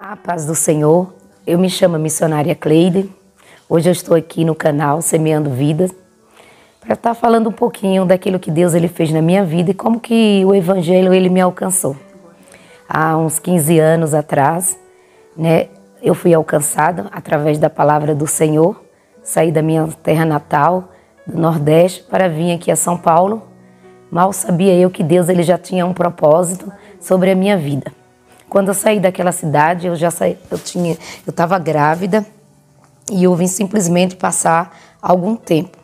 A paz do Senhor, eu me chamo missionária Cleide. Hoje eu estou aqui no canal Semeando Vidas para estar falando um pouquinho daquilo que Deus ele fez na minha vida e como que o Evangelho ele me alcançou. Há uns 15 anos atrás, eu fui alcançada através da palavra do Senhor, saí da minha terra natal, do Nordeste, para vir aqui a São Paulo. Mal sabia eu que Deus ele já tinha um propósito sobre a minha vida. Quando eu saí daquela cidade, eu estava grávida e eu vim simplesmente passar algum tempo.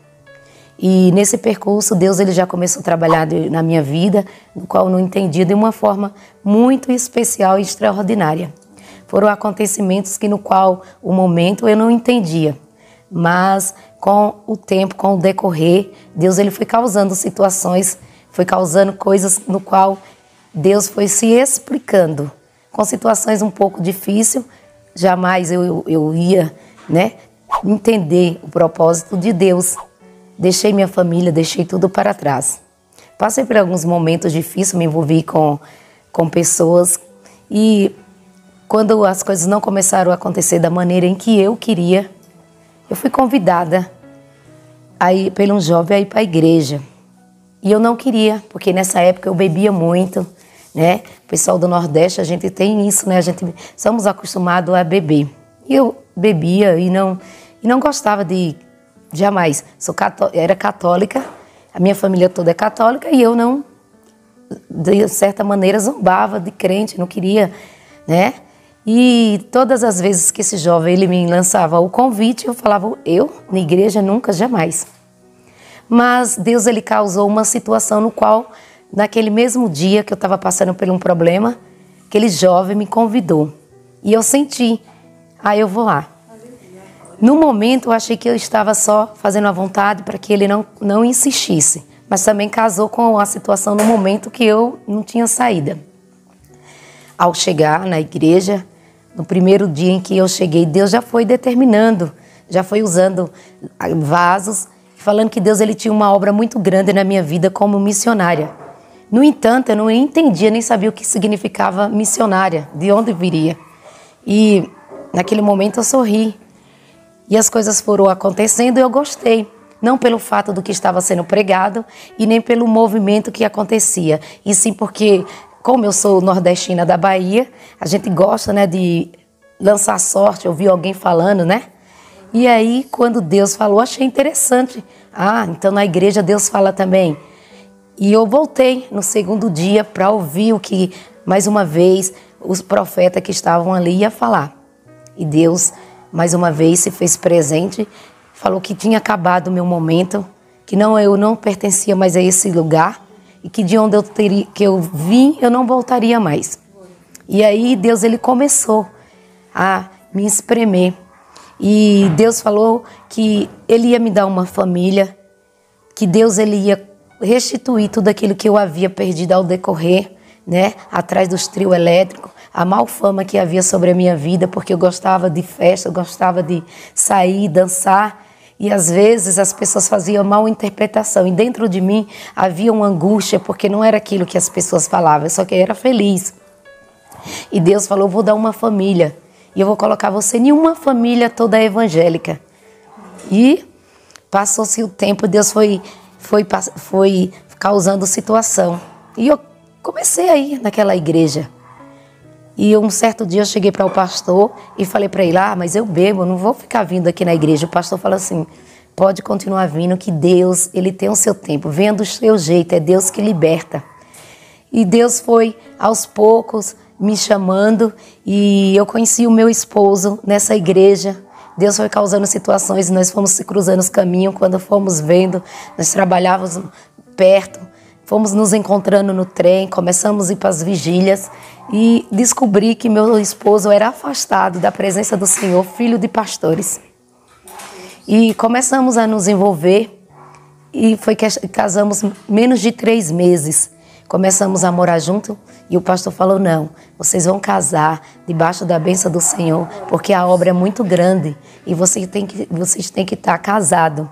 E nesse percurso, Deus ele já começou a trabalhar na minha vida, no qual eu não entendia de uma forma muito especial e extraordinária. Foram acontecimentos que no qual o momento eu não entendia, mas com o tempo, com o decorrer, Deus ele foi causando situações, foi causando coisas no qual Deus foi se explicando. Com situações um pouco difíceis, jamais eu ia entender o propósito de Deus. Deixei minha família, deixei tudo para trás. Passei por alguns momentos difíceis, me envolvi com pessoas e quando as coisas não começaram a acontecer da maneira em que eu queria, eu fui convidada por um jovem a ir para a igreja. E eu não queria, porque nessa época eu bebia muito. O pessoal do Nordeste, a gente tem isso, a gente somos acostumados a beber. E eu bebia e não gostava jamais. Era católica, a minha família toda é católica e eu não, de certa maneira, zombava de crente, não queria, E todas as vezes que esse jovem ele me lançava o convite, eu falava, na igreja nunca, jamais. Mas Deus ele causou uma situação no qual naquele mesmo dia que eu estava passando por um problema, aquele jovem me convidou. E eu senti, eu vou lá. No momento, eu achei que eu estava só fazendo a vontade para que ele não insistisse. Mas também casou com a situação no momento que eu não tinha saída. Ao chegar na igreja, no primeiro dia em que eu cheguei, Deus já foi determinando, já foi usando vasos, falando que Deus ele tinha uma obra muito grande na minha vida como missionária. No entanto, eu não entendia, nem sabia o que significava missionária, de onde viria. E naquele momento eu sorri. E as coisas foram acontecendo e eu gostei. Não pelo fato do que estava sendo pregado e nem pelo movimento que acontecia. E sim porque, como eu sou nordestina da Bahia, a gente gosta de lançar sorte, ouvir alguém falando, E aí, quando Deus falou, achei interessante. Então na igreja Deus fala também. E eu voltei no segundo dia para ouvir o que, mais uma vez, os profetas que estavam ali iam falar. E Deus, mais uma vez, se fez presente, falou que tinha acabado o meu momento, que eu não pertencia mais a esse lugar e que de onde eu vim, eu não voltaria mais. E aí Deus ele começou a me espremer. E Deus falou que Ele ia me dar uma família, que Deus ele ia restituir tudo aquilo que eu havia perdido ao decorrer, atrás dos trios elétricos, a mal fama que havia sobre a minha vida, porque eu gostava de festa, eu gostava de sair, dançar, e às vezes as pessoas faziam mal interpretação, e dentro de mim havia uma angústia, porque não era aquilo que as pessoas falavam, só que eu era feliz. E Deus falou, vou dar uma família, e eu vou colocar você em uma família toda evangélica. E passou-se o tempo, Deus foi causando situação. E eu comecei a ir naquela igreja. E um certo dia eu cheguei para o pastor e falei para ele, mas eu bebo, não vou ficar vindo aqui na igreja. O pastor falou assim, pode continuar vindo, que Deus, ele tem o seu tempo. Venha do seu jeito, é Deus que liberta. E Deus foi, aos poucos, me chamando e eu conheci o meu esposo nessa igreja. Deus foi causando situações e nós fomos se cruzando os caminhos. Quando fomos vendo, nós trabalhávamos perto, fomos nos encontrando no trem, começamos a ir para as vigílias e descobri que meu esposo era afastado da presença do Senhor, filho de pastores. E começamos a nos envolver e foi que casamos menos de 3 meses. Começamos a morar junto e o pastor falou, não, vocês vão casar debaixo da bênção do Senhor, porque a obra é muito grande e vocês têm que estar casados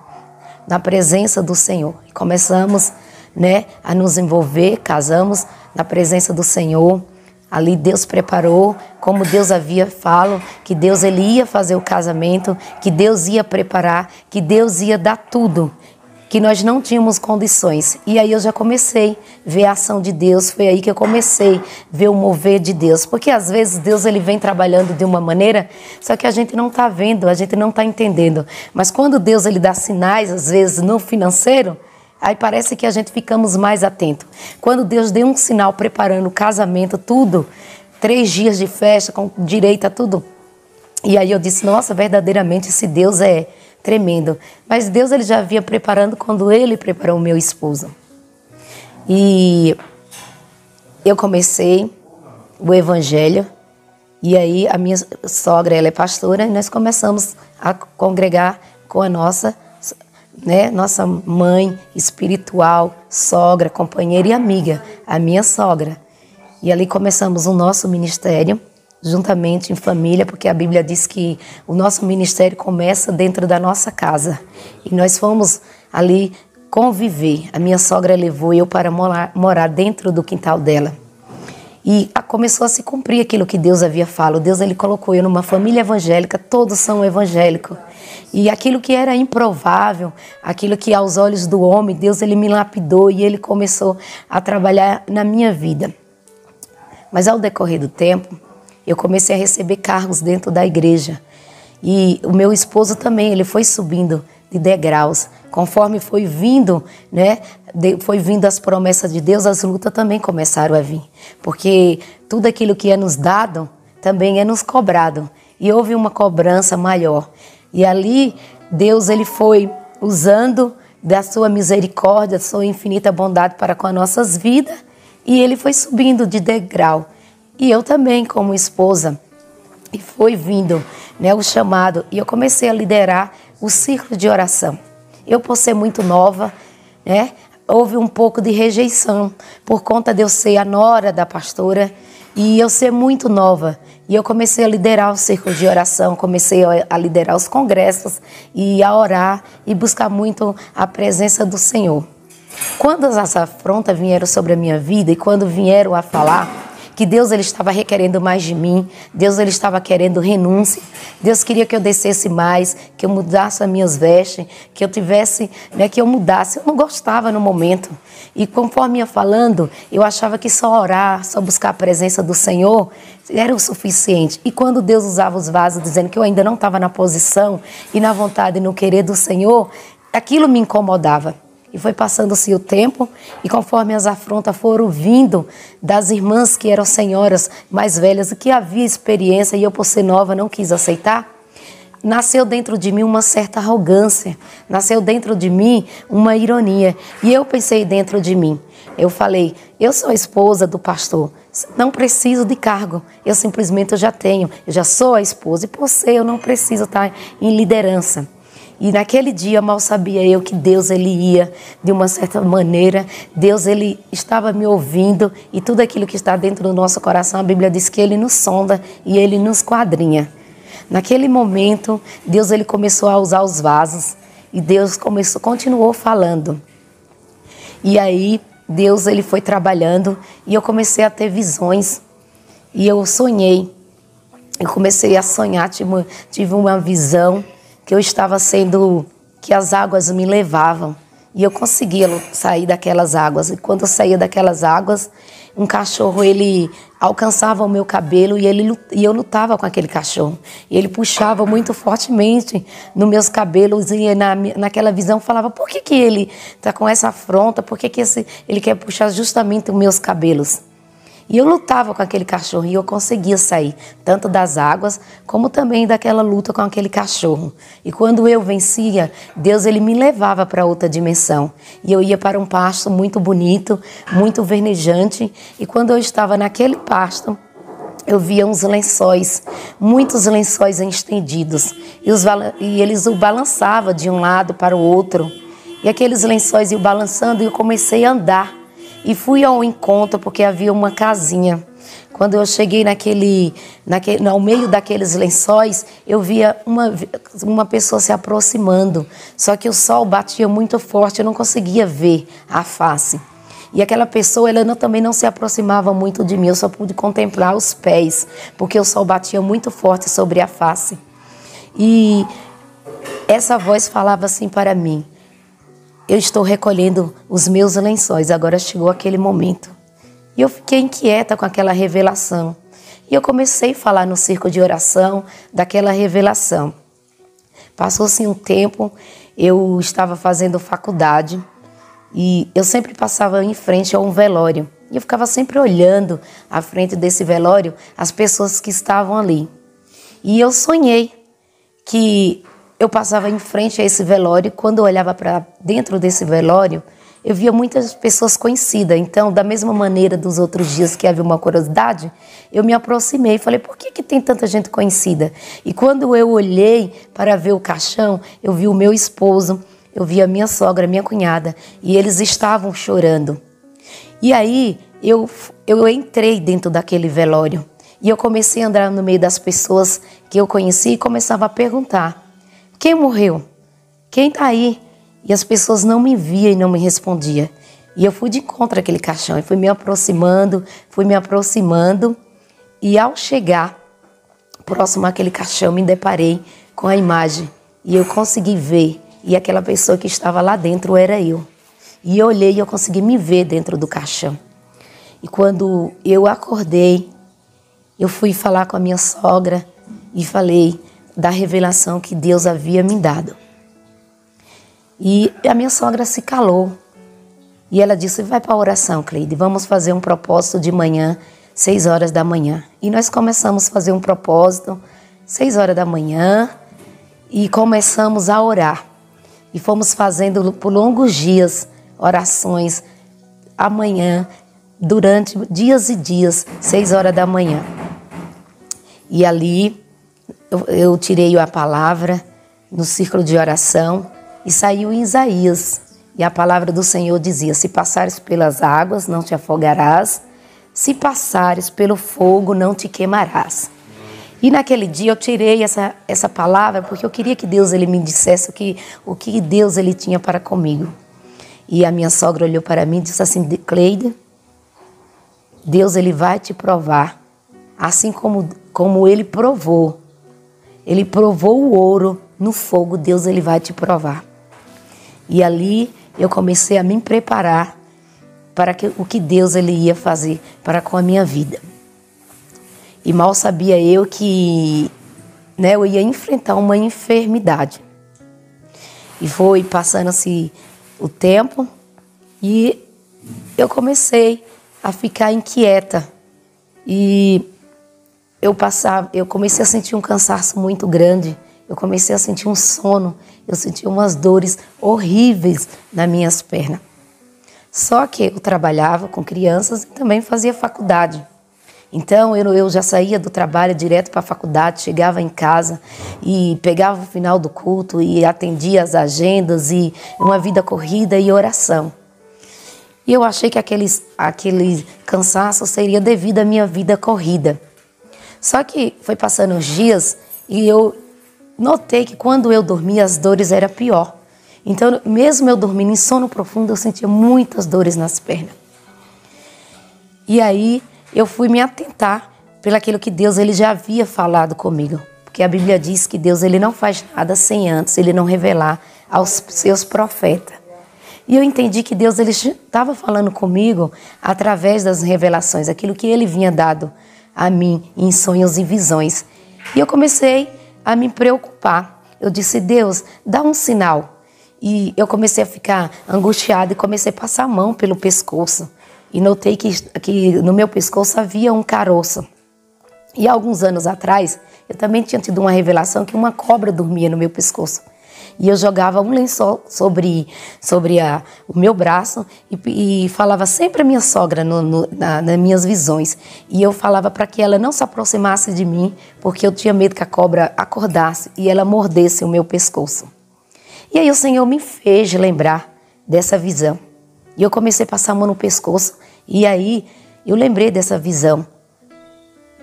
na presença do Senhor. E começamos a nos envolver, casamos na presença do Senhor. Ali Deus preparou, como Deus havia falado, que Deus ele ia fazer o casamento, que Deus ia preparar, que Deus ia dar tudo, que nós não tínhamos condições. E aí eu já comecei a ver a ação de Deus, foi aí que eu comecei a ver o mover de Deus. Porque às vezes Deus ele vem trabalhando de uma maneira, só que a gente não está vendo, a gente não está entendendo. Mas quando Deus ele dá sinais, às vezes no financeiro, aí parece que a gente ficamos mais atentos. Quando Deus deu um sinal preparando o casamento, tudo, 3 dias de festa, com direito a tudo. E aí eu disse, nossa, verdadeiramente esse Deus é tremendo. Mas Deus ele já havia preparando quando ele preparou o meu esposo. E eu comecei o evangelho. E aí a minha sogra, ela é pastora, e nós começamos a congregar com a nossa mãe espiritual, sogra, companheira e amiga, a minha sogra. E ali começamos o nosso ministério, juntamente em família, porque a Bíblia diz que o nosso ministério começa dentro da nossa casa. E nós fomos ali conviver. A minha sogra levou eu para morar dentro do quintal dela. E começou a se cumprir aquilo que Deus havia falado. Deus ele colocou eu numa família evangélica, todos são evangélicos. E aquilo que era improvável, aquilo que aos olhos do homem, Deus ele me lapidou e ele começou a trabalhar na minha vida. Mas ao decorrer do tempo, eu comecei a receber cargos dentro da igreja. E o meu esposo também, ele foi subindo de degraus. Conforme foi vindo, foi vindo as promessas de Deus, as lutas também começaram a vir. Porque tudo aquilo que é nos dado, também é nos cobrado. E houve uma cobrança maior. E ali, Deus ele foi usando da sua misericórdia, da sua infinita bondade para com as nossas vidas. E ele foi subindo de degrau. E eu também, como esposa, e foi vindo o chamado. E eu comecei a liderar o círculo de oração. Eu, por ser muito nova, houve um pouco de rejeição por conta de eu ser a nora da pastora e eu ser muito nova. E eu comecei a liderar o círculo de oração, comecei a liderar os congressos e a orar e buscar muito a presença do Senhor. Quando as afrontas vieram sobre a minha vida e quando vieram a falar que Deus ele estava requerendo mais de mim, Deus ele estava querendo renúncia, Deus queria que eu descesse mais, que eu mudasse as minhas vestes, que eu tivesse, que eu mudasse. Eu não gostava no momento. E conforme ia falando, eu achava que só orar, só buscar a presença do Senhor era o suficiente. E quando Deus usava os vasos dizendo que eu ainda não estava na posição e na vontade e no querer do Senhor, aquilo me incomodava. E foi passando-se o tempo, e conforme as afrontas foram vindo das irmãs que eram senhoras mais velhas e que havia experiência, e eu, por ser nova, não quis aceitar, nasceu dentro de mim uma certa arrogância, nasceu dentro de mim uma ironia. E eu pensei dentro de mim, eu falei, eu sou a esposa do pastor, não preciso de cargo, eu simplesmente já tenho, eu já sou a esposa, e por ser eu não preciso estar em liderança. E naquele dia mal sabia eu que Deus ele ia, de uma certa maneira, Deus ele estava me ouvindo e tudo aquilo que está dentro do nosso coração, a Bíblia diz que ele nos sonda e ele nos esquadrinha. Naquele momento, Deus ele começou a usar os vasos e Deus continuou falando. E aí, Deus ele foi trabalhando e eu comecei a ter visões e eu sonhei. Eu comecei a sonhar, tive uma visão que eu estava que as águas me levavam e eu conseguia sair daquelas águas. E quando eu saía daquelas águas, um cachorro, ele alcançava o meu cabelo e eu lutava com aquele cachorro. E ele puxava muito fortemente nos meus cabelos e naquela visão falava, por que ele está com essa afronta? Por que ele quer puxar justamente os meus cabelos? E eu lutava com aquele cachorro e eu conseguia sair, tanto das águas, como também daquela luta com aquele cachorro. E quando eu vencia, Deus ele me levava para outra dimensão. E eu ia para um pasto muito bonito, muito vernejante. E quando eu estava naquele pasto, eu via uns lençóis, muitos lençóis estendidos. E eles o balançavam de um lado para o outro. E aqueles lençóis iam balançando e eu comecei a andar. E fui ao encontro porque havia uma casinha. Quando eu cheguei ao meio daqueles lençóis, eu via uma pessoa se aproximando. Só que o sol batia muito forte, eu não conseguia ver a face. E aquela pessoa, também não se aproximava muito de mim, eu só pude contemplar os pés, porque o sol batia muito forte sobre a face. E essa voz falava assim para mim: eu estou recolhendo os meus lençóis, agora chegou aquele momento. E eu fiquei inquieta com aquela revelação. E eu comecei a falar no círculo de oração daquela revelação. Passou-se um tempo, eu estava fazendo faculdade e eu sempre passava em frente a um velório. E eu ficava sempre olhando à frente desse velório as pessoas que estavam ali. E eu sonhei que eu passava em frente a esse velório e quando eu olhava para dentro desse velório, eu via muitas pessoas conhecidas. Então, da mesma maneira dos outros dias que havia uma curiosidade, eu me aproximei e falei: por que tem tanta gente conhecida? E quando eu olhei para ver o caixão, eu vi o meu esposo, eu vi a minha sogra, a minha cunhada, e eles estavam chorando. E aí, eu entrei dentro daquele velório e eu comecei a andar no meio das pessoas que eu conheci e começava a perguntar: quem morreu? Quem está aí? E as pessoas não me viam e não me respondiam. E eu fui de encontro àquele caixão e fui me aproximando. E ao chegar próximo àquele caixão, me deparei com a imagem. E eu consegui ver. E aquela pessoa que estava lá dentro era eu. E eu olhei e eu consegui me ver dentro do caixão. E quando eu acordei, eu fui falar com a minha sogra e falei da revelação que Deus havia me dado. E a minha sogra se calou. E ela disse: vai para a oração, Cleide, vamos fazer um propósito de manhã, 6 horas da manhã. E nós começamos a fazer um propósito, 6 horas da manhã, e começamos a orar. E fomos fazendo por longos dias orações amanhã, durante dias e dias, 6 horas da manhã. E ali eu tirei a palavra no círculo de oração, e saiu em Isaías, e a palavra do Senhor dizia: se passares pelas águas, não te afogarás, se passares pelo fogo, não te queimarás. E naquele dia eu tirei essa palavra, porque eu queria que Deus ele me dissesse o que Deus ele tinha para comigo. E a minha sogra olhou para mim e disse assim: Cleide, Deus ele vai te provar, assim como ele provou o ouro no fogo, Deus ele vai te provar. E ali eu comecei a me preparar para o que Deus ele ia fazer para com a minha vida. E mal sabia eu que eu ia enfrentar uma enfermidade. E foi passando-se o tempo e eu comecei a ficar inquieta. E eu comecei a sentir um cansaço muito grande. Eu comecei a sentir um sono, eu senti umas dores horríveis nas minhas pernas. Só que eu trabalhava com crianças e também fazia faculdade. Então eu já saía do trabalho direto para a faculdade, chegava em casa e pegava o final do culto e atendia as agendas e uma vida corrida e oração. E eu achei que aquele cansaço seria devido à minha vida corrida. Só que foi passando os dias e eu notei que quando eu dormia as dores eram pior. Então, mesmo eu dormindo em sono profundo, eu sentia muitas dores nas pernas. E aí eu fui me atentar pelaquilo que Deus ele já havia falado comigo. Porque a Bíblia diz que Deus ele não faz nada sem antes ele não revelar aos seus profetas. E eu entendi que Deus ele estava falando comigo através das revelações, aquilo que ele vinha dado a mim em sonhos e visões. E eu comecei a me preocupar. Eu disse: Deus, dá um sinal. E eu comecei a ficar angustiada e comecei a passar a mão pelo pescoço. E notei que no meu pescoço havia um caroço. E há alguns anos atrás, eu também tinha tido uma revelação que uma cobra dormia no meu pescoço. E eu jogava um lençol sobre o meu braço e falava sempre a minha sogra nas minhas visões. E eu falava para que ela não se aproximasse de mim, porque eu tinha medo que a cobra acordasse e ela mordesse o meu pescoço. E aí o Senhor me fez lembrar dessa visão. E eu comecei a passar a mão no pescoço e aí eu lembrei dessa visão.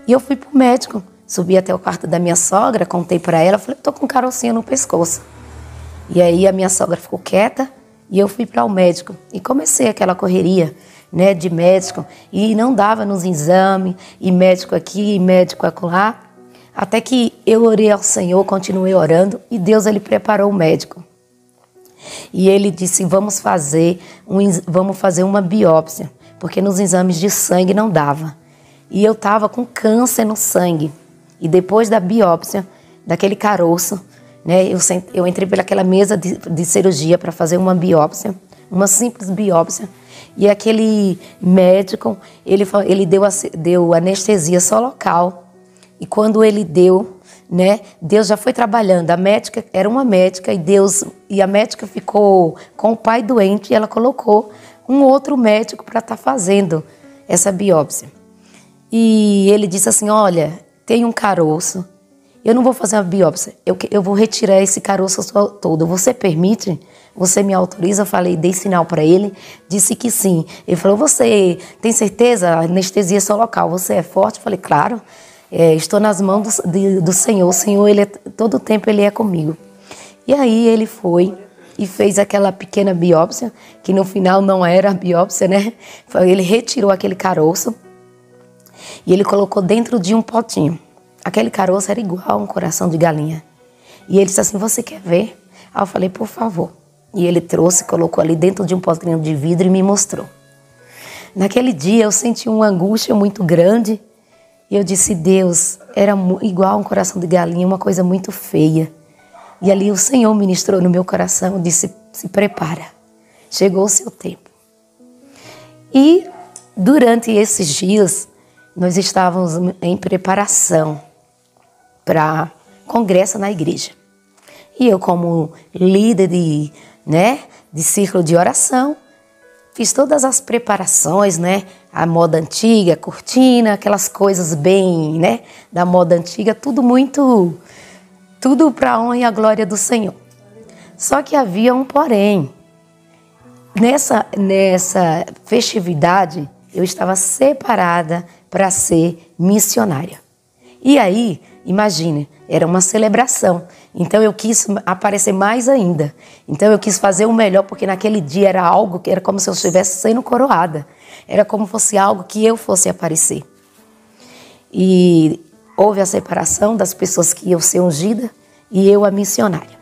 E eu fui para o médico, subi até o quarto da minha sogra, contei para ela, falei: estou com um carocinho no pescoço. E aí a minha sogra ficou quieta e eu fui para o médico e comecei aquela correria né, de médico, e não dava nos exames, e médico aqui, e médico acolá, até que eu orei ao Senhor, continuei orando, e Deus, Ele preparou o médico. E Ele disse, vamos fazer uma biópsia, porque nos exames de sangue não dava. E eu estava com câncer no sangue, e depois da biópsia, daquele caroço, né, eu entrei pelaquela mesa de cirurgia para fazer uma biópsia, uma simples biópsia, e aquele médico, ele deu anestesia só local, e quando ele deu, né, Deus já foi trabalhando, a médica era uma médica, e a médica ficou com o pai doente, e ela colocou um outro médico para estar fazendo essa biópsia. E ele disse assim, olha, tem um caroço, eu não vou fazer uma biópsia, eu vou retirar esse caroço todo, você permite? Você me autoriza? Eu falei, dei sinal para ele, disse que sim. Ele falou, você tem certeza? A anestesia é só local, você é forte? Eu falei, claro, estou nas mãos do Senhor, o Senhor, todo o tempo Ele é comigo. E aí ele foi e fez aquela pequena biópsia, que no final não era a biópsia, né? Ele retirou aquele caroço e ele colocou dentro de um potinho. Aquele caroço era igual a um coração de galinha. E ele disse assim, você quer ver? Aí eu falei, por favor. E ele trouxe, colocou ali dentro de um potinho de vidro e me mostrou. Naquele dia eu senti uma angústia muito grande. E eu disse, Deus, era igual a um coração de galinha, uma coisa muito feia. E ali o Senhor ministrou no meu coração, disse, se prepara, chegou o seu tempo. E durante esses dias, nós estávamos em preparação para congresso na igreja. E eu, como líder de círculo de oração, fiz todas as preparações, né? A moda antiga, cortina, aquelas coisas bem, né? Da moda antiga, tudo para a honra e a glória do Senhor. Só que havia um porém. Nessa festividade, eu estava separada para ser missionária. E aí, imagine, era uma celebração. Então eu quis aparecer mais ainda. Então eu quis fazer o melhor, porque naquele dia era algo que era como se eu estivesse sendo coroada. Era como se fosse algo que eu fosse aparecer. E houve a separação das pessoas que iam ser ungida e eu a missionária.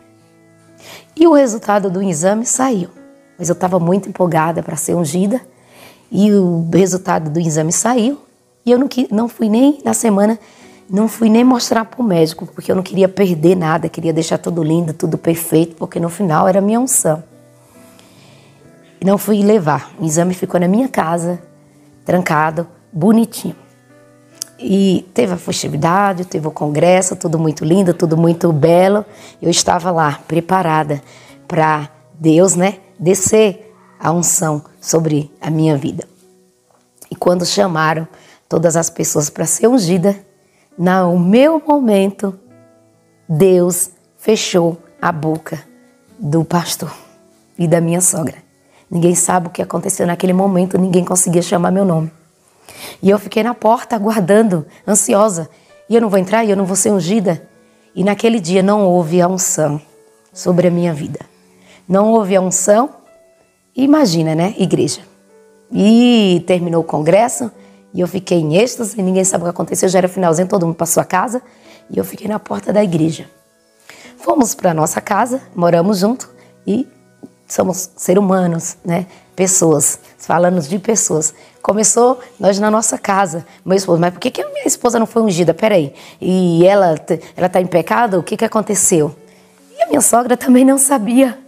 E o resultado do exame saiu. Mas eu estava muito empolgada para ser ungida. E o resultado do exame saiu. E eu não fui nem na semana, não fui nem mostrar para o médico, porque eu não queria perder nada, queria deixar tudo lindo, tudo perfeito, porque no final era a minha unção. E não fui levar. O exame ficou na minha casa, trancado, bonitinho. E teve a festividade, teve o congresso, tudo muito lindo, tudo muito belo. Eu estava lá, preparada para Deus, né, descer a unção sobre a minha vida. E quando chamaram todas as pessoas para ser ungida, no meu momento, Deus fechou a boca do pastor e da minha sogra. Ninguém sabe o que aconteceu naquele momento, ninguém conseguia chamar meu nome. E eu fiquei na porta aguardando, ansiosa. E eu não vou entrar, e eu não vou ser ungida. E naquele dia não houve a unção sobre a minha vida. Não houve a unção. Imagina, né, igreja. E terminou o congresso, e eu fiquei em êxtase, ninguém sabe o que aconteceu, já era finalzinho, todo mundo para sua casa, e eu fiquei na porta da igreja. Fomos para nossa casa, moramos junto, e somos seres humanos, né? Pessoas, falando de pessoas. Começou nós na nossa casa, meu esposo, mas por que a minha esposa não foi ungida? Peraí, e ela está em pecado? O que aconteceu? E a minha sogra também não sabia.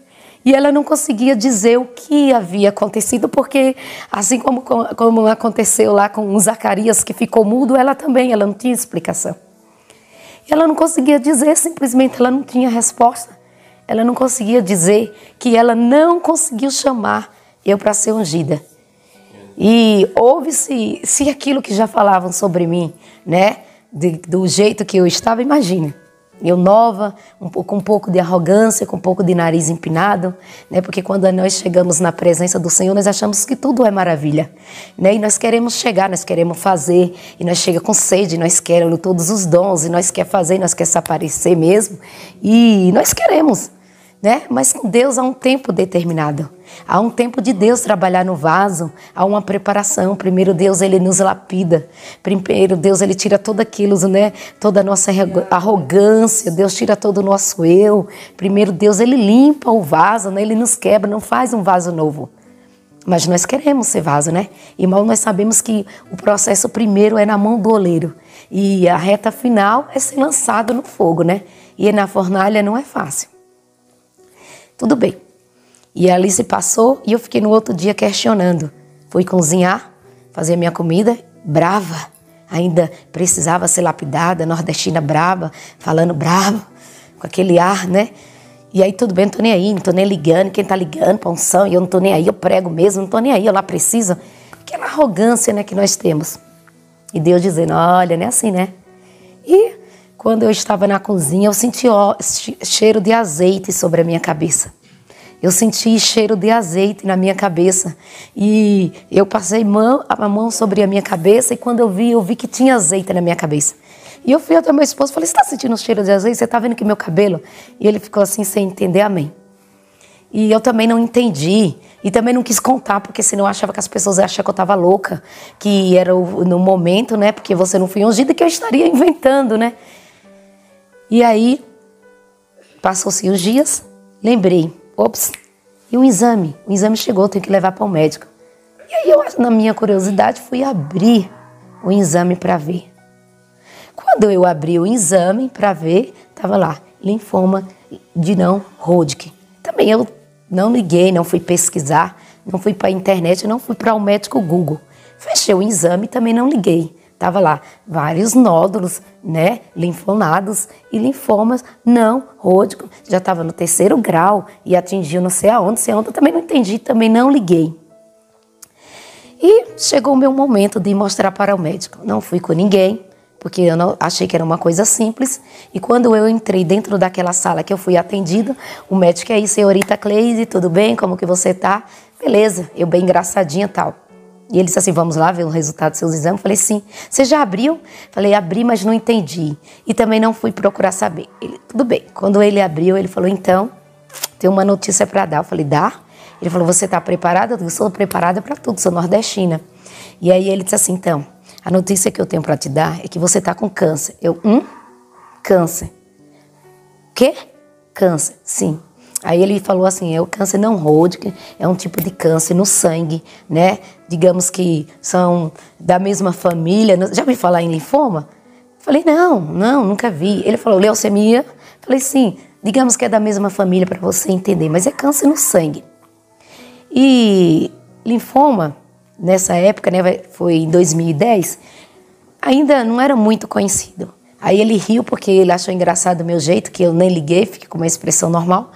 E ela não conseguia dizer o que havia acontecido, porque assim como aconteceu lá com o Zacarias, que ficou mudo, ela não tinha explicação. Ela não conseguia dizer, simplesmente ela não tinha resposta. Ela não conseguia dizer que ela não conseguiu chamar eu para ser ungida. E houve-se aquilo que já falavam sobre mim, né? Do jeito que eu estava, imagina. Eu nova, com um pouco de arrogância, com um pouco de nariz empinado, né? Porque quando nós chegamos na presença do Senhor, nós achamos que tudo é maravilha, né? E nós queremos chegar, nós queremos fazer, e nós chegamos com sede, nós queremos todos os dons, e nós queremos fazer, nós queremos se aparecer mesmo, e nós queremos. né? Mas com Deus há um tempo determinado. Há um tempo de Deus trabalhar no vaso, há uma preparação. Primeiro Deus, ele nos lapida. Primeiro Deus, ele tira tudo aquilo, né? Toda a nossa arrogância. Deus tira todo o nosso eu. Primeiro Deus, ele limpa o vaso, né? Ele nos quebra, não faz um vaso novo. Mas nós queremos ser vaso, né? Irmão, nós sabemos que o processo primeiro é na mão do oleiro. E a reta final é ser lançado no fogo, né? E na fornalha não é fácil. Tudo bem. E ali se passou e eu fiquei no outro dia questionando. Fui cozinhar, fazer minha comida, brava. Ainda precisava ser lapidada, nordestina brava, falando bravo, com aquele ar, né? E aí tudo bem, não tô nem aí, não tô nem ligando. Quem tá ligando pra unção, e eu não tô nem aí, eu prego mesmo, não tô nem aí, eu lá preciso. Aquela arrogância, né, que nós temos. E Deus dizendo, olha, não é assim, né? E quando eu estava na cozinha, eu senti cheiro de azeite sobre a minha cabeça. Eu senti cheiro de azeite na minha cabeça. E eu passei a mão sobre a minha cabeça e quando eu vi que tinha azeite na minha cabeça. E eu fui até meu esposo e falei, você está sentindo um cheiro de azeite? Você está vendo que meu cabelo? E ele ficou assim, sem entender, amém. E eu também não entendi. E também não quis contar, porque senão eu achava que as pessoas achavam que eu estava louca. Que era no momento, né? Porque você não foi ungida, que eu estaria inventando, né? E aí, passou-se os dias, lembrei. Ops, e o exame? O exame chegou, eu tenho que levar para o médico. E aí eu, na minha curiosidade, fui abrir o exame para ver. Quando eu abri o exame para ver, estava lá, linfoma de não-Hodgkin. Também eu não liguei, não fui pesquisar, não fui para a internet, não fui para o médico Google. Fechei o exame e também não liguei. Estava lá vários nódulos, né, linfonados e linfomas não Hodgkin. Já estava no 3º grau e atingiu não sei aonde, eu também não entendi, também não liguei. E chegou o meu momento de mostrar para o médico. Não fui com ninguém, porque eu não achei que era uma coisa simples. E quando eu entrei dentro daquela sala que eu fui atendida, o médico aí, senhorita Cleide, tudo bem? Como que você tá? Beleza, eu bem engraçadinha e tal. E ele disse assim, vamos lá ver o resultado dos seus exames? Eu falei, sim. Você já abriu? Falei, abri, mas não entendi. E também não fui procurar saber. Ele, tudo bem. Quando ele abriu, ele falou, então, tem uma notícia para dar. Eu falei, dá? Ele falou, você está preparada? Eu sou preparada para tudo, sou nordestina. E aí ele disse assim, então, a notícia que eu tenho para te dar é que você está com câncer. Eu, câncer. Quê? Câncer, sim. Aí ele falou assim, o câncer não Hodgkin, é um tipo de câncer no sangue, né? Digamos que são da mesma família. Já ouviu falar em linfoma? Falei, não, nunca vi. Ele falou, leucemia? Falei, sim, digamos que é da mesma família para você entender, mas é câncer no sangue. E linfoma, nessa época, né, foi em 2010, ainda não era muito conhecido. Aí ele riu porque ele achou engraçado o meu jeito, que eu nem liguei, fiquei com uma expressão normal.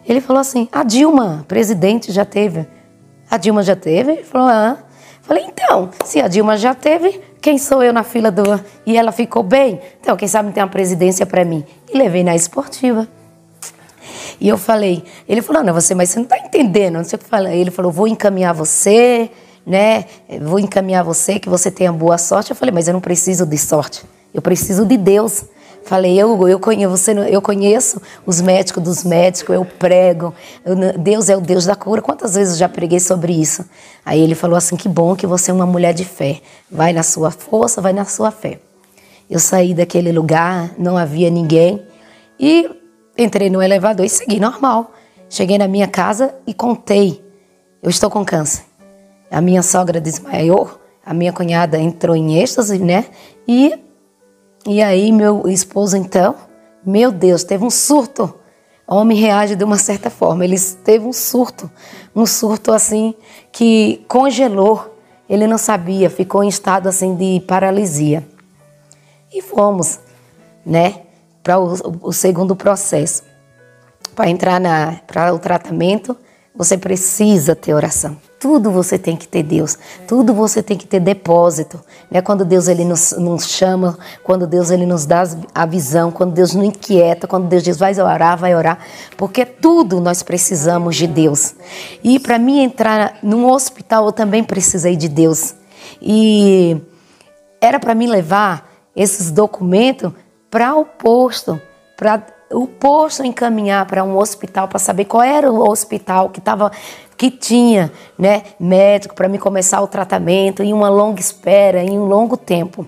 Ele falou assim, a Dilma, presidente, já teve. A Dilma já teve? Ele falou, Falei, então, se a Dilma já teve, quem sou eu na fila do... E ela ficou bem? Então, quem sabe não tem uma presidência para mim. E levei na esportiva. E eu falei, ele falou, não, mas você não está entendendo. Não sei o que eu falei. Ele falou, vou encaminhar você, né? Vou encaminhar você, que você tenha boa sorte. Eu falei, mas eu não preciso de sorte. Eu preciso de Deus. Falei, eu conheço os médicos dos médicos, eu prego, Deus é o Deus da cura. Quantas vezes eu já preguei sobre isso? Aí ele falou assim, que bom que você é uma mulher de fé. Vai na sua força, vai na sua fé. Eu saí daquele lugar, não havia ninguém e entrei no elevador e segui normal. Cheguei na minha casa e contei, eu estou com câncer. A minha sogra desmaiou, a minha cunhada entrou em êxtase, né? E aí meu esposo então, meu Deus, teve um surto. O homem reage de uma certa forma. Ele teve um surto assim que congelou. Ele não sabia, ficou em estado assim de paralisia. E fomos, né, para o segundo processo. Para entrar para o tratamento, você precisa ter oração. Tudo você tem que ter Deus, tudo você tem que ter depósito, né? Quando Deus ele nos chama, quando Deus ele nos dá a visão, quando Deus nos inquieta, quando Deus diz vai orar, porque tudo nós precisamos de Deus. E para mim entrar num hospital eu também precisei de Deus. E era para mim levar esses documentos para o posto, para o posto encaminhar para um hospital para saber qual era o hospital que tinha, né, médico para me começar o tratamento, em uma longa espera, em um longo tempo.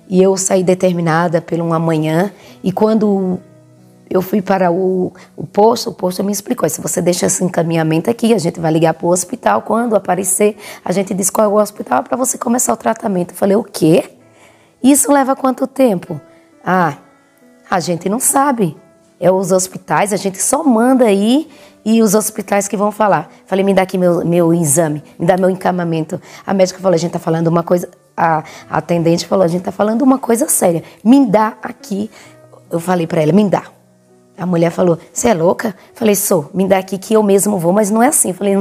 E eu saí determinada por uma manhã, e quando eu fui para o posto me explicou: se você deixa esse encaminhamento aqui, a gente vai ligar para o hospital, quando aparecer, a gente diz qual é o hospital para você começar o tratamento. Eu falei: o quê? Isso leva quanto tempo? Ah, a gente não sabe. É os hospitais, a gente só manda aí e os hospitais que vão falar. Falei: me dá aqui meu exame, me dá meu encaminhamento. A médica falou: a gente está falando uma coisa... A atendente falou: a gente está falando uma coisa séria. Me dá aqui. Eu falei para ela: me dá. A mulher falou: você é louca? Falei: sou. Me dá aqui que eu mesmo vou, mas não é assim. Falei: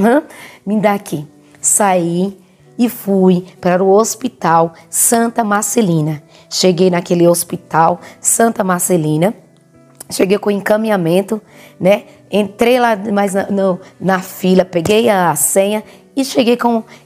me dá aqui. Saí e fui para o Hospital Santa Marcelina. Cheguei naquele Hospital Santa Marcelina. Cheguei com encaminhamento, né? Entrei lá mais na fila, peguei a senha e cheguei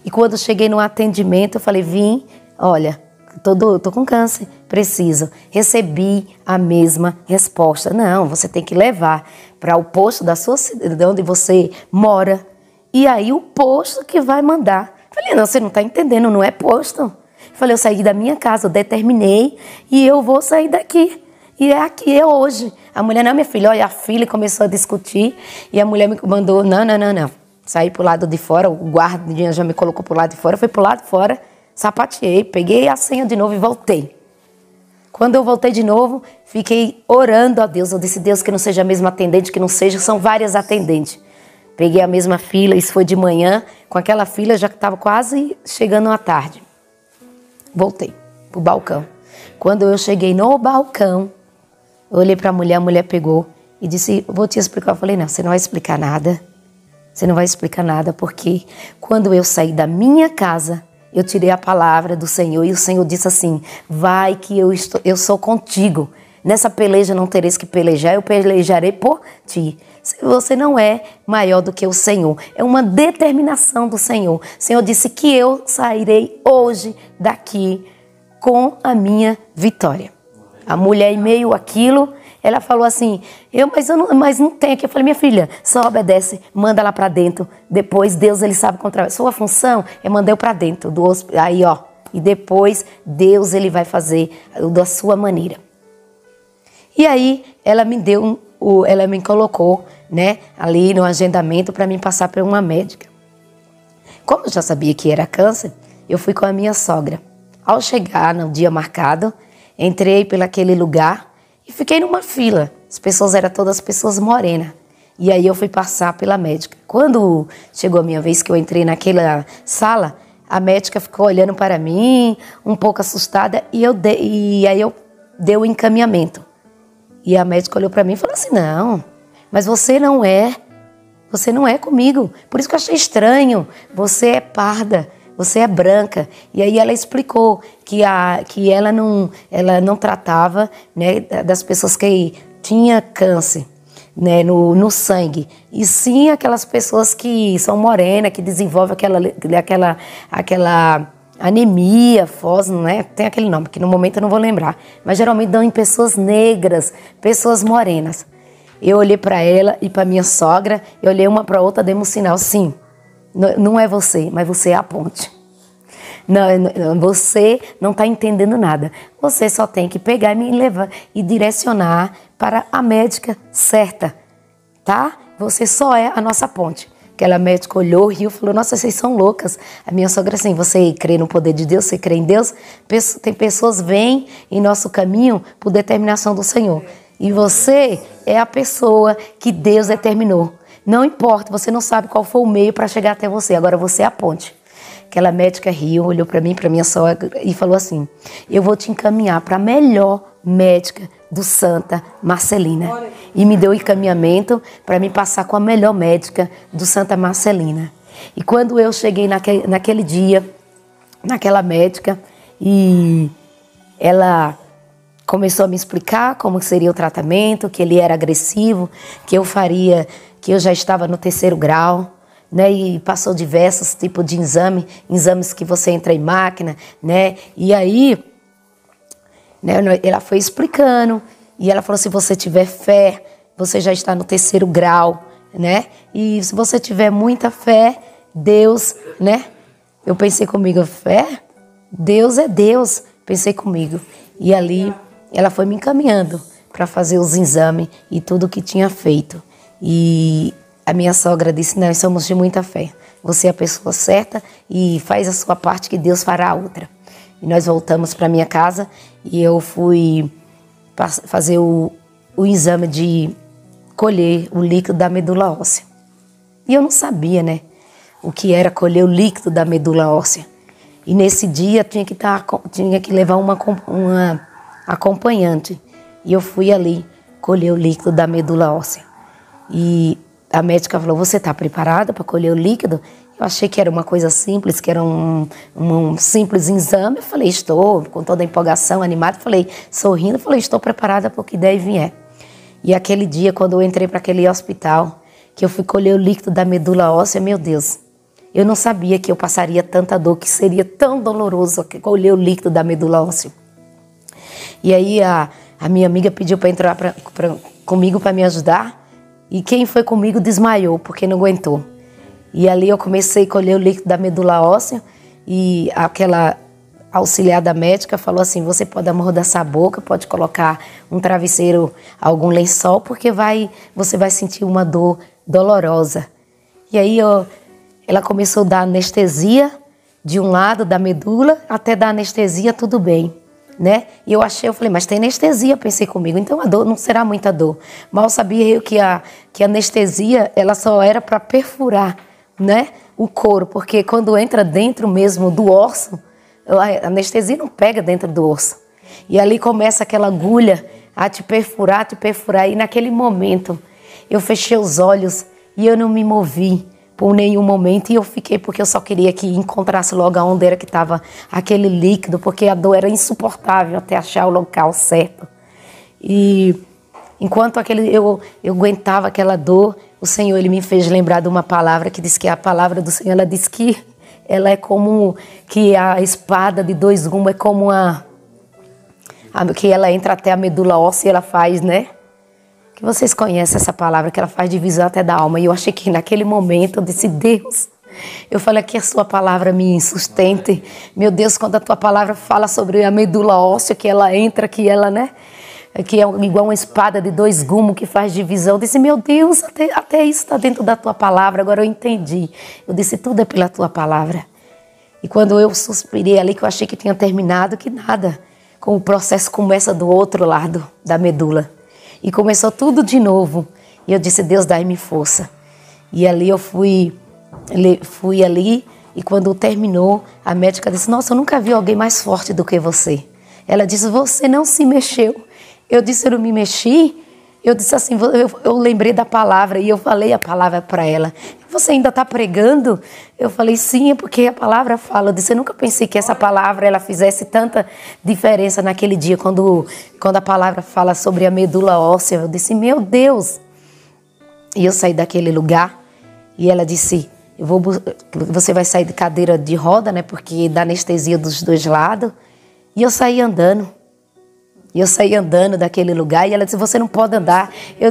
E quando cheguei no atendimento, eu falei: vim, olha, tô com câncer, preciso. Recebi a mesma resposta: não, você tem que levar para o posto da sua cidade, onde você mora, e aí o posto que vai mandar. Falei: não, você não está entendendo, não é posto. Falei: eu saí da minha casa, eu determinei e eu vou sair daqui. E é aqui, é hoje. A mulher: não, minha filha, olha, a filha começou a discutir e a mulher me mandou: não. Saí pro lado de fora, o guarda já me colocou pro lado de fora, fui pro lado de fora, sapateei, peguei a senha de novo e voltei. Quando eu voltei de novo, fiquei orando a Deus. Eu disse: Deus, que não seja a mesma atendente, que não seja, são várias atendentes. Peguei a mesma fila, isso foi de manhã, com aquela fila já estava quase chegando à tarde. Voltei pro balcão. Quando eu cheguei no balcão, eu olhei para a mulher pegou e disse: vou te explicar. Eu falei: não, você não vai explicar nada. Você não vai explicar nada, porque quando eu saí da minha casa, eu tirei a palavra do Senhor e o Senhor disse assim: vai que eu sou contigo. Nessa peleja não tereis que pelejar, eu pelejarei por ti. Você não é maior do que o Senhor. É uma determinação do Senhor. O Senhor disse que eu sairei hoje daqui com a minha vitória. A mulher, em meio àquilo, ela falou assim: mas não tem aqui. Eu falei: minha filha, só obedece, manda lá para dentro. Depois Deus, ele sabe controlar. Sua função é mandar eu para dentro do hospital. Aí, ó, e depois Deus, ele vai fazer da sua maneira. E aí ela me colocou, né, ali no agendamento para mim passar para uma médica. Como eu já sabia que era câncer, eu fui com a minha sogra. Ao chegar no dia marcado, entrei pelaquele lugar e fiquei numa fila. As pessoas eram todas pessoas morenas. E aí eu fui passar pela médica. Quando chegou a minha vez que eu entrei naquela sala, a médica ficou olhando para mim, um pouco assustada, e aí eu dei o encaminhamento. E a médica olhou para mim e falou assim: não, mas você não é comigo. Por isso que eu achei estranho, você é parda. Você é branca. E aí ela explicou que ela não tratava, né, das pessoas que tinham câncer, né, no sangue. E sim aquelas pessoas que são morenas, que desenvolvem aquela anemia, FOS, né? Tem aquele nome, que no momento eu não vou lembrar. Mas geralmente dão em pessoas negras, pessoas morenas. Eu olhei para ela e para minha sogra, eu olhei uma para outra, demos um sinal: sim. Não é você, mas você é a ponte. Não, você não está entendendo nada. Você só tem que pegar e me levar e direcionar para a médica certa, tá? Você só é a nossa ponte. Aquela médica olhou, riu, falou: nossa, vocês são loucas. A minha sogra assim: você crê no poder de Deus? Você crê em Deus? Tem pessoas que vêm em nosso caminho por determinação do Senhor. E você é a pessoa que Deus determinou. Não importa, você não sabe qual foi o meio para chegar até você. Agora você é a ponte. Aquela médica riu, olhou para mim, para minha sogra e falou assim: eu vou te encaminhar para a melhor médica do Santa Marcelina. E me deu o encaminhamento para me passar com a melhor médica do Santa Marcelina. E quando eu cheguei naquele dia, naquela médica, e ela começou a me explicar como seria o tratamento, que ele era agressivo, que eu já estava no 3º grau, né, e passou diversos tipos de exames que você entra em máquina, né, e aí, né, ela foi explicando E ela falou, se você tiver fé, você já está no 3º grau, né? E se você tiver muita fé, Deus, né? Eu pensei comigo, fé? Deus é Deus, pensei comigo. E ali ela foi me encaminhando para fazer os exames e tudo que tinha feito. E a minha sogra disse, nós somos de muita fé. Você é a pessoa certa e faz a sua parte que Deus fará a outra. E nós voltamos para minha casa e eu fui fazer o exame de colher o líquido da medula óssea. E eu não sabia, né, o que era colher o líquido da medula óssea. E nesse dia tinha que levar uma acompanhante. E eu fui ali colher o líquido da medula óssea. E a médica falou, você está preparada para colher o líquido? Eu achei que era uma coisa simples, que era um simples exame. Eu falei, estou, com toda a empolgação, animada. Falei, sorrindo, falei, estou preparada para o que der e vier. E aquele dia, quando eu entrei para aquele hospital, que eu fui colher o líquido da medula óssea, meu Deus, eu não sabia que eu passaria tanta dor, que seria tão doloroso colher o líquido da medula óssea. E aí a minha amiga pediu para entrar comigo para me ajudar. E quem foi comigo desmaiou, porque não aguentou. E ali eu comecei a colher o líquido da medula óssea e aquela auxiliar da médica falou assim, você pode amordaçar a boca, pode colocar um travesseiro, algum lençol, porque você vai sentir uma dor dolorosa. E aí ela começou a dar anestesia de um lado da medula, até dar anestesia tudo bem, né? E eu falei, mas tem anestesia, pensei comigo, então a dor não será muita dor. Mal sabia eu que a anestesia, ela só era para perfurar, né, o couro, porque quando entra dentro mesmo do osso, a anestesia não pega dentro do osso. E ali começa aquela agulha a te perfurar, e naquele momento eu fechei os olhos e eu não me movi por nenhum momento, e eu fiquei porque eu só queria que encontrasse logo aonde era que estava aquele líquido, porque a dor era insuportável até achar o local certo. E enquanto eu aguentava aquela dor, o Senhor, Ele me fez lembrar de uma palavra que diz que a palavra do Senhor, ela diz que ela é como que a espada de 2 gumes, é como que ela entra até a medula óssea e ela faz, né? Que vocês conhecem essa palavra, que ela faz divisão até da alma. E eu achei que naquele momento eu disse, Deus, eu falei que a sua palavra me sustente. Meu Deus, quando a tua palavra fala sobre a medula óssea, que ela entra, que ela, né? Que é igual uma espada de 2 gumes que faz divisão. Eu disse, meu Deus, até isso está dentro da tua palavra. Agora eu entendi. Eu disse, tudo é pela tua palavra. E quando eu suspirei ali, que eu achei que tinha terminado, que nada. Com o processo começa do outro lado da medula. E começou tudo de novo. E eu disse, Deus, dai-me força. E ali eu fui ali, e quando terminou, a médica disse, nossa, eu nunca vi alguém mais forte do que você. Ela disse, você não se mexeu. Eu disse, eu não me mexi. Eu disse assim, eu lembrei da palavra e eu falei a palavra para ela. Você ainda está pregando? Eu falei, sim, é porque a palavra fala. Eu disse, eu nunca pensei que essa palavra ela fizesse tanta diferença naquele dia, quando a palavra fala sobre a medula óssea. Eu disse, meu Deus. E eu saí daquele lugar e ela disse, você vai sair de cadeira de roda, né? Porque dá anestesia dos 2 lados. E eu saí andando. E eu saí andando daquele lugar e ela disse, você não pode andar. Eu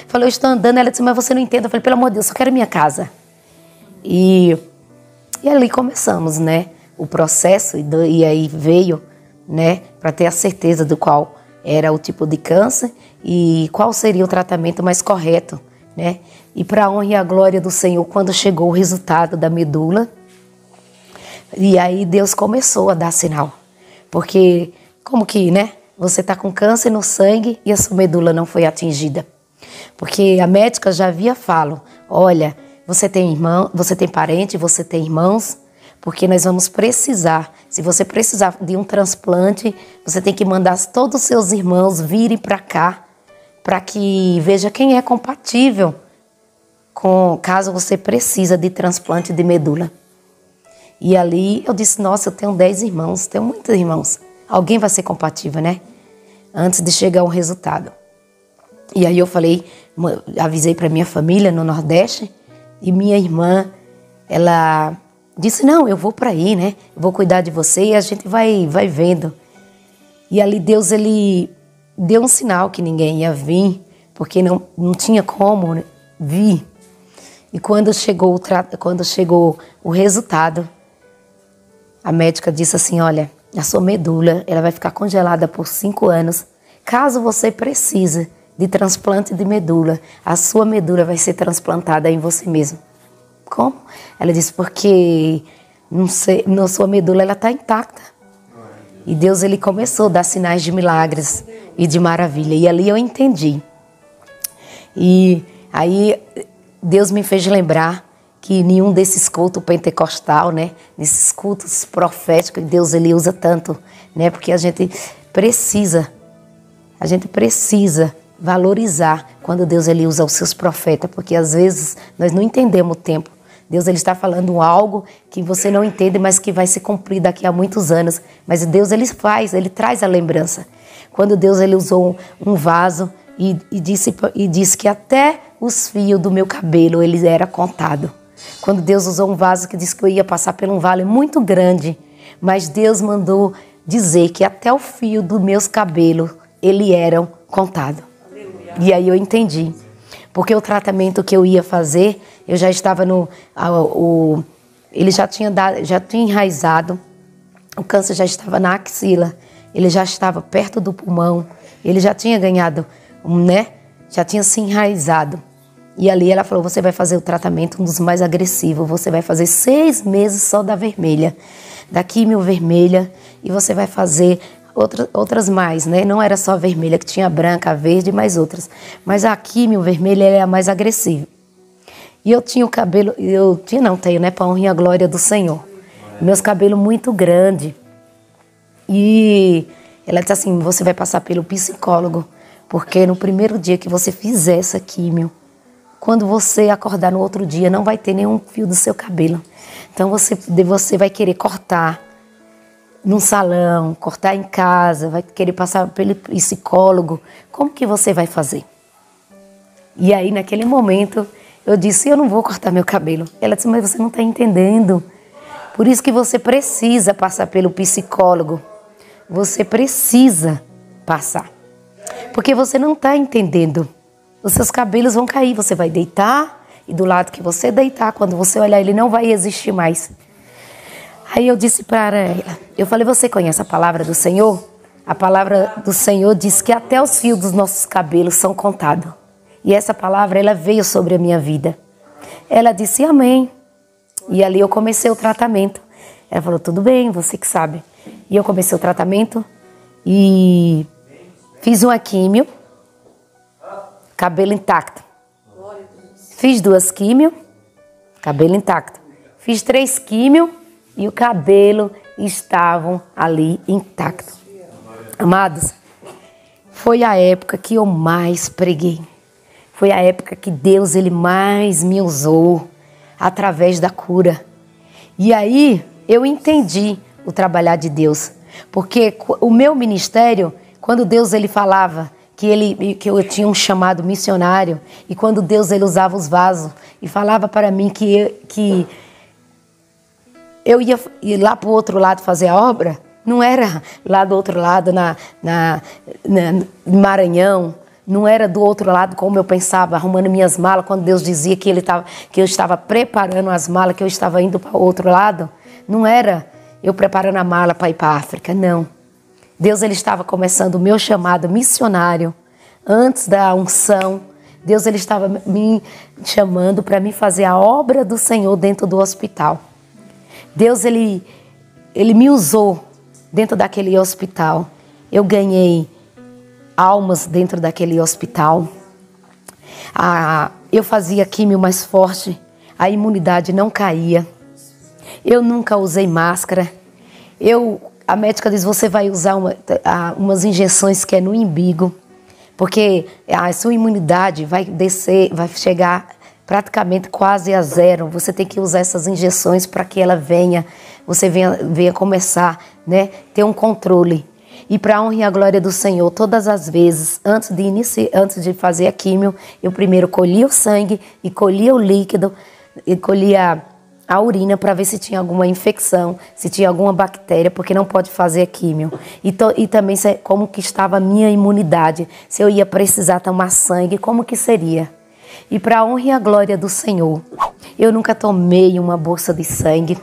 falei, eu estou andando. Ela disse, mas você não entende. Eu falei, pelo amor de Deus, eu só quero minha casa. E ali começamos, né, o processo. E aí veio, né, para ter a certeza do qual era o tipo de câncer e qual seria o tratamento mais correto, né. E para a honra e a glória do Senhor, quando chegou o resultado da medula, e aí Deus começou a dar sinal. Porque como que, né? Você está com câncer no sangue e a sua medula não foi atingida. Porque a médica já havia falado, olha, você tem irmão, você tem parente, você tem irmãos, porque nós vamos precisar, se você precisar de um transplante, você tem que mandar todos os seus irmãos virem para cá, para que veja quem é compatível caso você precisa de transplante de medula. E ali eu disse, nossa, eu tenho 10 irmãos, tenho muitos irmãos. Alguém vai ser compatível, né? Antes de chegar o resultado. E aí eu falei, avisei para minha família no Nordeste, e minha irmã, ela disse, não, eu vou para aí, né? Eu vou cuidar de você e a gente vai vendo. E ali Deus, ele deu um sinal que ninguém ia vir, porque não tinha como vir. E quando chegou o resultado, a médica disse assim, olha, a sua medula ela vai ficar congelada por 5 anos. Caso você precise de transplante de medula, a sua medula vai ser transplantada em você mesmo. Como? Ela disse, porque na sua medula ela está intacta. E Deus ele começou a dar sinais de milagres e de maravilha. E ali eu entendi. E aí Deus me fez lembrar que nenhum desses cultos pentecostal, né, nesses cultos proféticos, Deus ele usa tanto, né, porque a gente precisa valorizar quando Deus ele usa os seus profetas, porque às vezes nós não entendemos o tempo. Deus ele está falando algo que você não entende, mas que vai se cumprir daqui a muitos anos. Mas Deus ele traz a lembrança. Quando Deus ele usou um vaso e disse que até os fios do meu cabelo eles era contado. Quando Deus usou um vaso que disse que eu ia passar por um vale muito grande, mas Deus mandou dizer que até o fio dos meus cabelos eles eram contados. E aí eu entendi. Porque o tratamento que eu ia fazer, eu já estava ele já tinha enraizado, o câncer já estava na axila, ele já estava perto do pulmão, ele já tinha ganhado, né? Já tinha se enraizado. E ali ela falou, você vai fazer o tratamento, um dos mais agressivos, você vai fazer 6 meses só da vermelha, da químio vermelha, e você vai fazer outras mais, né? Não era só a vermelha, que tinha a branca, a verde e mais outras. Mas a químio vermelha é a mais agressiva. E eu tinha o cabelo, tenho, né? Para honra e a glória do Senhor. Meus cabelos muito grandes. E ela disse assim, você vai passar pelo psicólogo, porque no primeiro dia que você fizer essa químio, quando você acordar no outro dia, não vai ter nenhum fio do seu cabelo. Então você vai querer cortar num salão, cortar em casa, vai querer passar pelo psicólogo. Como que você vai fazer? E aí, naquele momento, eu disse, eu não vou cortar meu cabelo. Ela disse, mas você não está entendendo. Por isso que você precisa passar pelo psicólogo. Você precisa passar. Porque você não está entendendo. Os seus cabelos vão cair, você vai deitar, e do lado que você deitar, quando você olhar, ele não vai existir mais. Aí eu disse para ela, eu falei, você conhece a palavra do Senhor? A palavra do Senhor diz que até os fios dos nossos cabelos são contados. E essa palavra, ela veio sobre a minha vida. Ela disse, amém. E ali eu comecei o tratamento. Ela falou, tudo bem, você que sabe. E eu comecei o tratamento e fiz uma químio, cabelo intacto. Fiz 2 químio, cabelo intacto. Fiz 3 químio e o cabelo estavam ali intacto. Amados, foi a época que eu mais preguei. Foi a época que Deus ele mais me usou através da cura. E aí eu entendi o trabalhar de Deus. Porque o meu ministério, quando Deus ele falava que eu tinha um chamado missionário, e quando Deus ele usava os vasos e falava para mim que eu ia ir lá para o outro lado fazer a obra, não era lá do outro lado, no Maranhão, não era do outro lado como eu pensava, arrumando minhas malas, quando Deus dizia que eu estava preparando as malas, que eu estava indo para o outro lado. Não era eu preparando a mala para ir para a África, não. Deus ele estava começando o meu chamado missionário, antes da unção. Deus ele estava me chamando para me fazer a obra do Senhor dentro do hospital. Deus ele me usou dentro daquele hospital. Eu ganhei almas dentro daquele hospital. Eu fazia químio mais forte, a imunidade não caía. Eu nunca usei máscara. A médica diz, você vai usar umas injeções que é no umbigo, porque a sua imunidade vai descer, vai chegar praticamente quase a 0. Você tem que usar essas injeções para que ela venha começar, né, ter um controle. E para a honra e a glória do Senhor, todas as vezes, antes de fazer a químio, eu primeiro colhia o sangue e colhia o líquido, e colhia a urina para ver se tinha alguma infecção, se tinha alguma bactéria, porque não pode fazer a químio. E também como que estava a minha imunidade, se eu ia precisar tomar sangue, como que seria. E para a honra e a glória do Senhor, eu nunca tomei uma bolsa de sangue.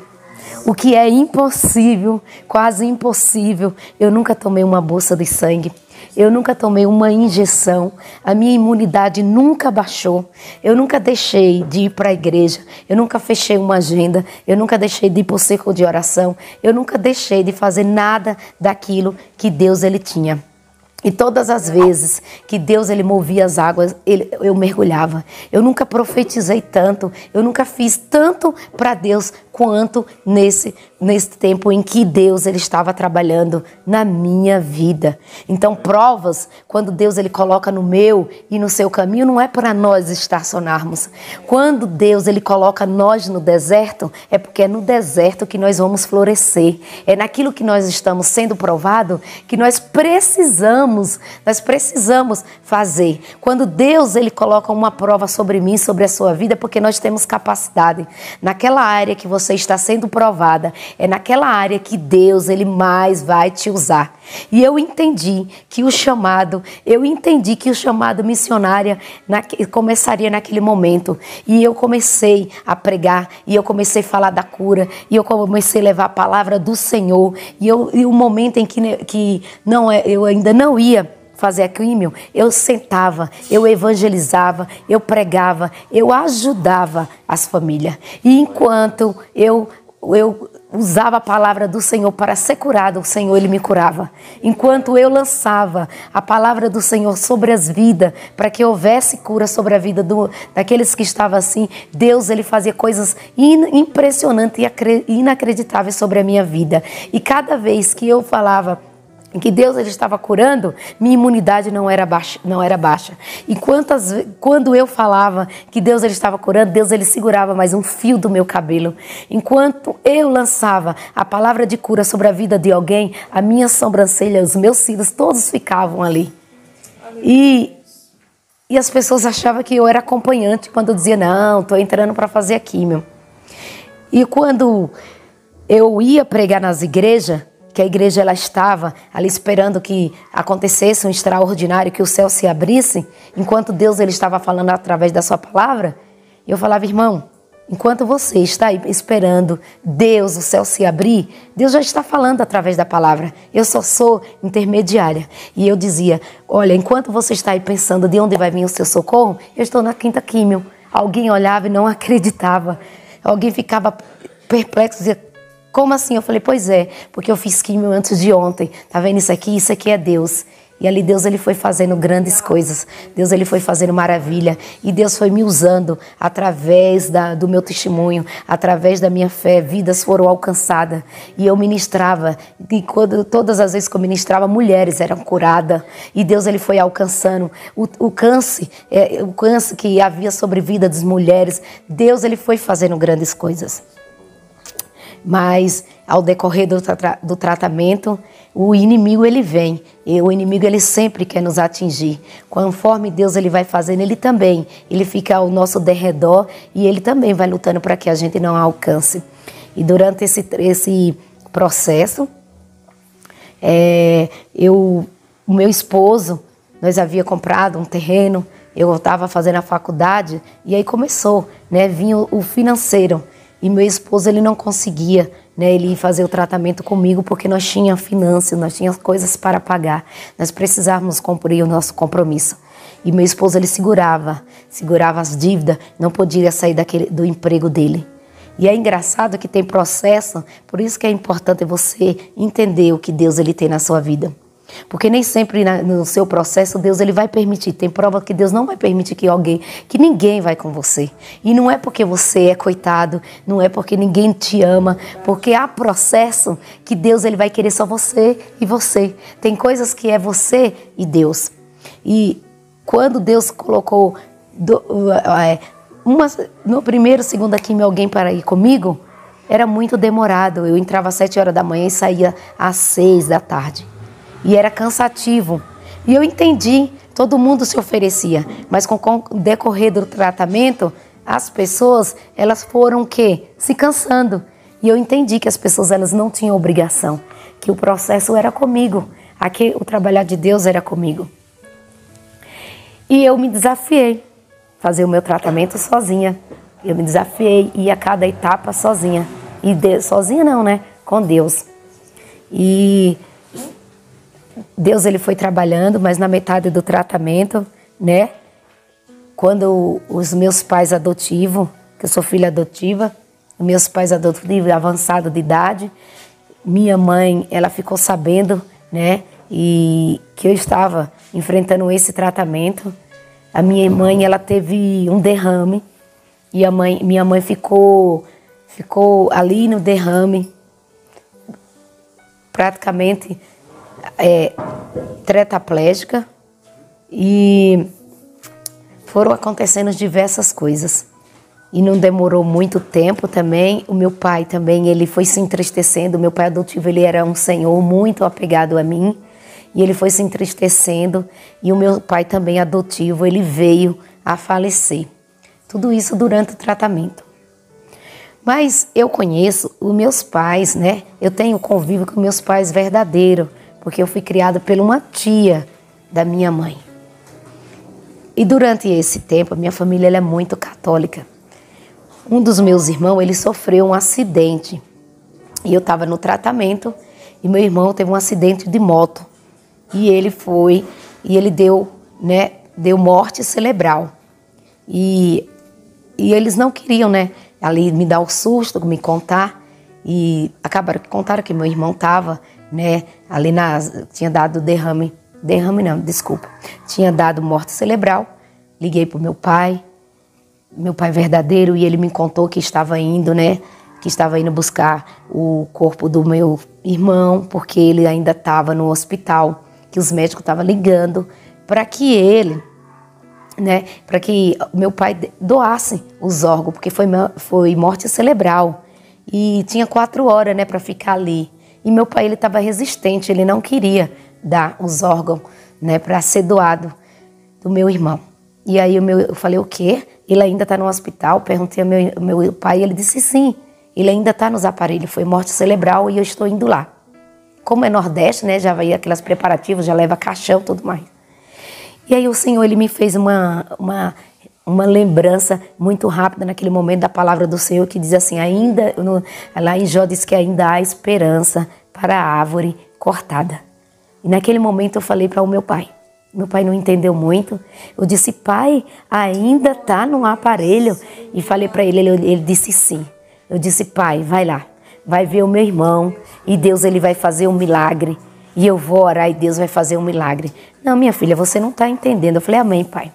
O que é impossível, quase impossível, eu nunca tomei uma bolsa de sangue. Eu nunca tomei uma injeção, a minha imunidade nunca baixou, eu nunca deixei de ir para a igreja, eu nunca fechei uma agenda, eu nunca deixei de ir para o círculo de oração, eu nunca deixei de fazer nada daquilo que Deus ele tinha. E todas as vezes que Deus ele movia as águas, eu mergulhava. Eu nunca profetizei tanto, eu nunca fiz tanto para Deus quanto nesse tempo em que Deus ele estava trabalhando na minha vida. Então provas, quando Deus ele coloca no meu e no seu caminho, não é para nós estacionarmos. Quando Deus ele coloca nós no deserto, é porque é no deserto que nós vamos florescer. É naquilo que nós estamos sendo provados que nós precisamos fazer. Quando Deus ele coloca uma prova sobre mim, sobre a sua vida, é porque nós temos capacidade. Naquela área que você está sendo provada, é naquela área que Deus ele mais vai te usar. E eu entendi que o chamado missionária começaria naquele momento. E eu comecei a pregar, e eu comecei a falar da cura, e eu comecei a levar a palavra do Senhor. E o momento em que eu ainda não ia fazer a químio, eu sentava, eu evangelizava, eu pregava, eu ajudava as famílias. E enquanto eu usava a palavra do Senhor para ser curado, o Senhor ele me curava. Enquanto eu lançava a palavra do Senhor sobre as vidas, para que houvesse cura sobre a vida daqueles que estavam assim, Deus ele fazia coisas impressionantes e inacreditáveis sobre a minha vida. E cada vez que eu falava que Deus ele estava curando, minha imunidade não era baixa. E quando eu falava que Deus ele estava curando, Deus ele segurava mais um fio do meu cabelo. Enquanto eu lançava a palavra de cura sobre a vida de alguém, a minha sobrancelha, os meus cílios, todos ficavam ali. E as pessoas achavam que eu era acompanhante quando eu dizia, não, estou entrando para fazer a químio. E quando eu ia pregar nas igrejas, que a igreja ela estava ali esperando que acontecesse um extraordinário, que o céu se abrisse, enquanto Deus ele estava falando através da sua palavra, eu falava, irmão, enquanto você está aí esperando Deus, o céu se abrir, Deus já está falando através da palavra. Eu só sou intermediária. E eu dizia, olha, enquanto você está aí pensando de onde vai vir o seu socorro, eu estou na quinta químio. Alguém olhava e não acreditava. Alguém ficava perplexo, dizia, como assim? Eu falei, pois é, porque eu fiz químio antes de ontem. Tá vendo isso aqui? Isso aqui é Deus. E ali Deus ele foi fazendo grandes coisas. Deus ele foi fazendo maravilha. E Deus foi me usando através do meu testemunho, através da minha fé. Vidas foram alcançadas. E eu ministrava. E todas as vezes que eu ministrava, mulheres eram curadas. E Deus ele foi alcançando o câncer que havia sobre a vida das mulheres. Deus ele foi fazendo grandes coisas. Mas ao decorrer do tratamento, o inimigo ele vem. E o inimigo ele sempre quer nos atingir. Conforme Deus ele vai fazendo, ele fica ao nosso derredor e ele também vai lutando para que a gente não alcance. E durante esse processo, o meu esposo, nós havia comprado um terreno, eu estava fazendo a faculdade e aí começou, né, vinha o financeiro. E meu esposo ele não conseguia, né, ele fazer o tratamento comigo porque nós tínhamos finanças, nós tínhamos coisas para pagar. Nós precisávamos cumprir o nosso compromisso. E meu esposo ele segurava as dívidas, não podia sair do emprego dele. E é engraçado que tem processo, por isso que é importante você entender o que Deus ele tem na sua vida. Porque nem sempre no seu processo Deus ele vai permitir. Tem prova que Deus não vai permitir que ninguém vai com você. E não é porque você é coitado, não é porque ninguém te ama, porque há processo que Deus ele vai querer só você e você. Tem coisas que é você e Deus. E quando Deus colocou no primeiro, segunda químio alguém para ir comigo, era muito demorado. Eu entrava às 7 horas da manhã e saía às 6 da tarde. E era cansativo. E eu entendi, todo mundo se oferecia. Mas com o decorrer do tratamento, as pessoas, elas foram o quê? Se cansando. E eu entendi que as pessoas, elas não tinham obrigação, que o processo era comigo, aqui o trabalhar de Deus era comigo. E eu me desafiei a fazer o meu tratamento sozinha. Eu me desafiei, ir a cada etapa sozinha. E sozinha não, né? Com Deus. E Deus, ele foi trabalhando, mas na metade do tratamento, né? Quando os meus pais adotivos, que eu sou filha adotiva, meus pais adotivos avançados de idade, minha mãe, ela ficou sabendo, né? E que eu estava enfrentando esse tratamento. A minha mãe, ela teve um derrame e minha mãe ficou ali no derrame, praticamente tetraplégica, e foram acontecendo diversas coisas. E não demorou muito tempo também. O meu pai também, ele foi se entristecendo. O meu pai adotivo, ele era um senhor muito apegado a mim. E ele foi se entristecendo. E o meu pai também adotivo, ele veio a falecer. Tudo isso durante o tratamento. Mas eu conheço os meus pais, né? Eu tenho convívio com meus pais verdadeiro, porque eu fui criada por uma tia da minha mãe. E durante esse tempo, a minha família, ela é muito católica. Um dos meus irmãos, ele sofreu um acidente. E eu estava no tratamento e meu irmão teve um acidente de moto. E ele deu morte cerebral. E eles não queriam, né, ali me dar o susto, me contar. E contaram que meu irmão estava, né, ali tinha dado tinha dado morte cerebral. Liguei pro meu pai verdadeiro, e ele me contou que estava indo, né, buscar o corpo do meu irmão, porque ele ainda estava no hospital, que os médicos estavam ligando para que ele, né, para que meu pai doasse os órgãos, porque foi morte cerebral e tinha 4 horas, né, para ficar ali. E meu pai, ele estava resistente, ele não queria dar os órgãos, né, para ser doado do meu irmão. E aí eu falei, o quê? Ele ainda está no hospital? Perguntei ao meu pai, ele disse sim, ele ainda está nos aparelhos, foi morte cerebral e eu estou indo lá. Como é Nordeste, né, já vai aqueles preparativos, já leva caixão e tudo mais. E aí o Senhor, ele me fez uma lembrança muito rápida naquele momento da palavra do Senhor, que diz assim, lá em Jó diz que ainda há esperança para a árvore cortada. E naquele momento eu falei para o meu pai. Meu pai não entendeu muito. Eu disse, pai, ainda está no aparelho? E falei para ele disse sim. Eu disse, pai, vai lá, vai ver o meu irmão e Deus, ele vai fazer um milagre. E eu vou orar e Deus vai fazer um milagre. Não, minha filha, você não está entendendo. Eu falei, amém, pai.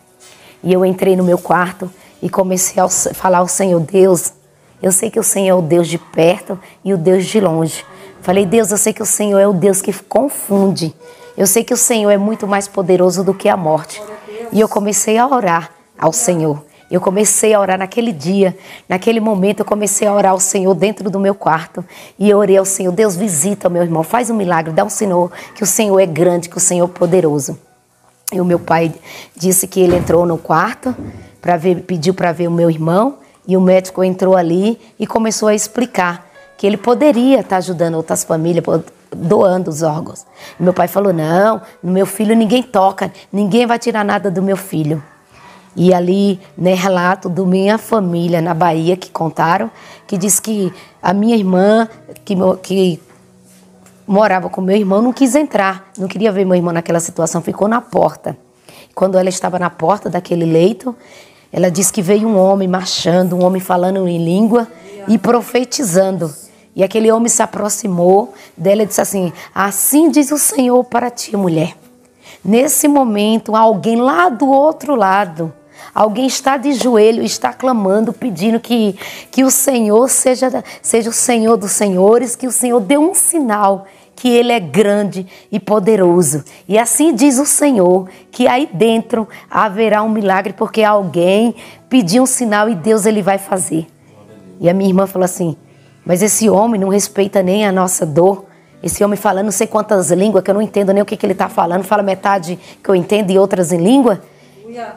E eu entrei no meu quarto e comecei a falar ao Senhor, Deus, eu sei que o Senhor é o Deus de perto e o Deus de longe. Falei, Deus, eu sei que o Senhor é o Deus que confunde. Eu sei que o Senhor é muito mais poderoso do que a morte. E eu comecei a orar ao Senhor. Eu comecei a orar naquele dia, naquele momento eu comecei a orar ao Senhor dentro do meu quarto. E eu orei ao Senhor, Deus, visita o meu irmão, faz um milagre, dá um sinal que o Senhor é grande, que o Senhor é poderoso. E o meu pai disse que ele entrou no quarto, pediu para ver o meu irmão, e o médico entrou ali e começou a explicar que ele poderia estar ajudando outras famílias, doando os órgãos. E meu pai falou, não, no meu filho ninguém toca, ninguém vai tirar nada do meu filho. E ali, né, relato da minha família na Bahia, que contaram, que diz que a minha irmã, que morava com meu irmão, não quis entrar, não queria ver meu irmão naquela situação, ficou na porta. Quando ela estava na porta daquele leito, ela disse que veio um homem marchando, um homem falando em língua e profetizando. E aquele homem se aproximou dela e disse assim, assim diz o Senhor para ti, mulher. Nesse momento, alguém lá do outro lado, alguém está de joelho, está clamando, pedindo que o Senhor seja o Senhor dos senhores, que o Senhor dê um sinal, que Ele é grande e poderoso. E assim diz o Senhor, que aí dentro haverá um milagre, porque alguém pediu um sinal e Deus, Ele vai fazer. E a minha irmã falou assim, mas esse homem não respeita nem a nossa dor. Esse homem falando não sei quantas línguas, que eu não entendo nem o que ele está falando. Fala metade que eu entendo e outras em língua.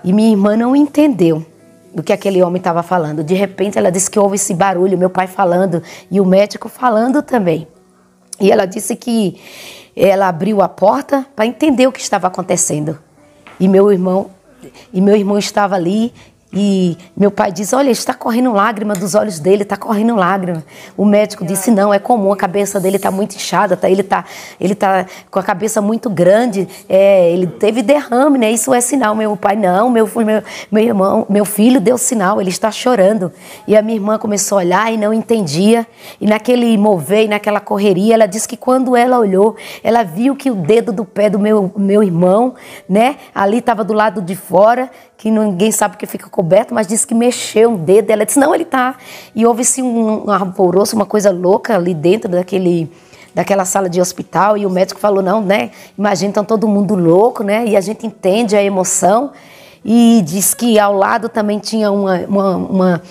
E minha irmã não entendeu. do que aquele homem estava falando. De repente ela disse que houve esse barulho, meu pai falando e o médico falando também. E ela disse que ela abriu a porta para entender o que estava acontecendo. E meu irmão estava ali. E meu pai disse, olha, está correndo lágrima dos olhos dele, está correndo lágrima. O médico disse, não, é comum, a cabeça dele está muito inchada, ele tá com a cabeça muito grande, ele teve derrame, né? Isso é sinal. Meu pai, não, meu filho deu sinal, ele está chorando. E a minha irmã começou a olhar e não entendia. E naquele mover, naquela correria, ela disse que quando ela olhou, ela viu que o dedo do pé do meu irmão, né? Ali estava do lado de fora, que ninguém sabe que fica coberto, mas disse que mexeu um dedo. Ela disse, não, ele tá. E houve-se um alvoroço, uma coisa louca ali dentro daquela sala de hospital. E o médico falou, não, né? Imagina, então todo mundo louco, né? E a gente entende a emoção. E diz que ao lado também tinha uma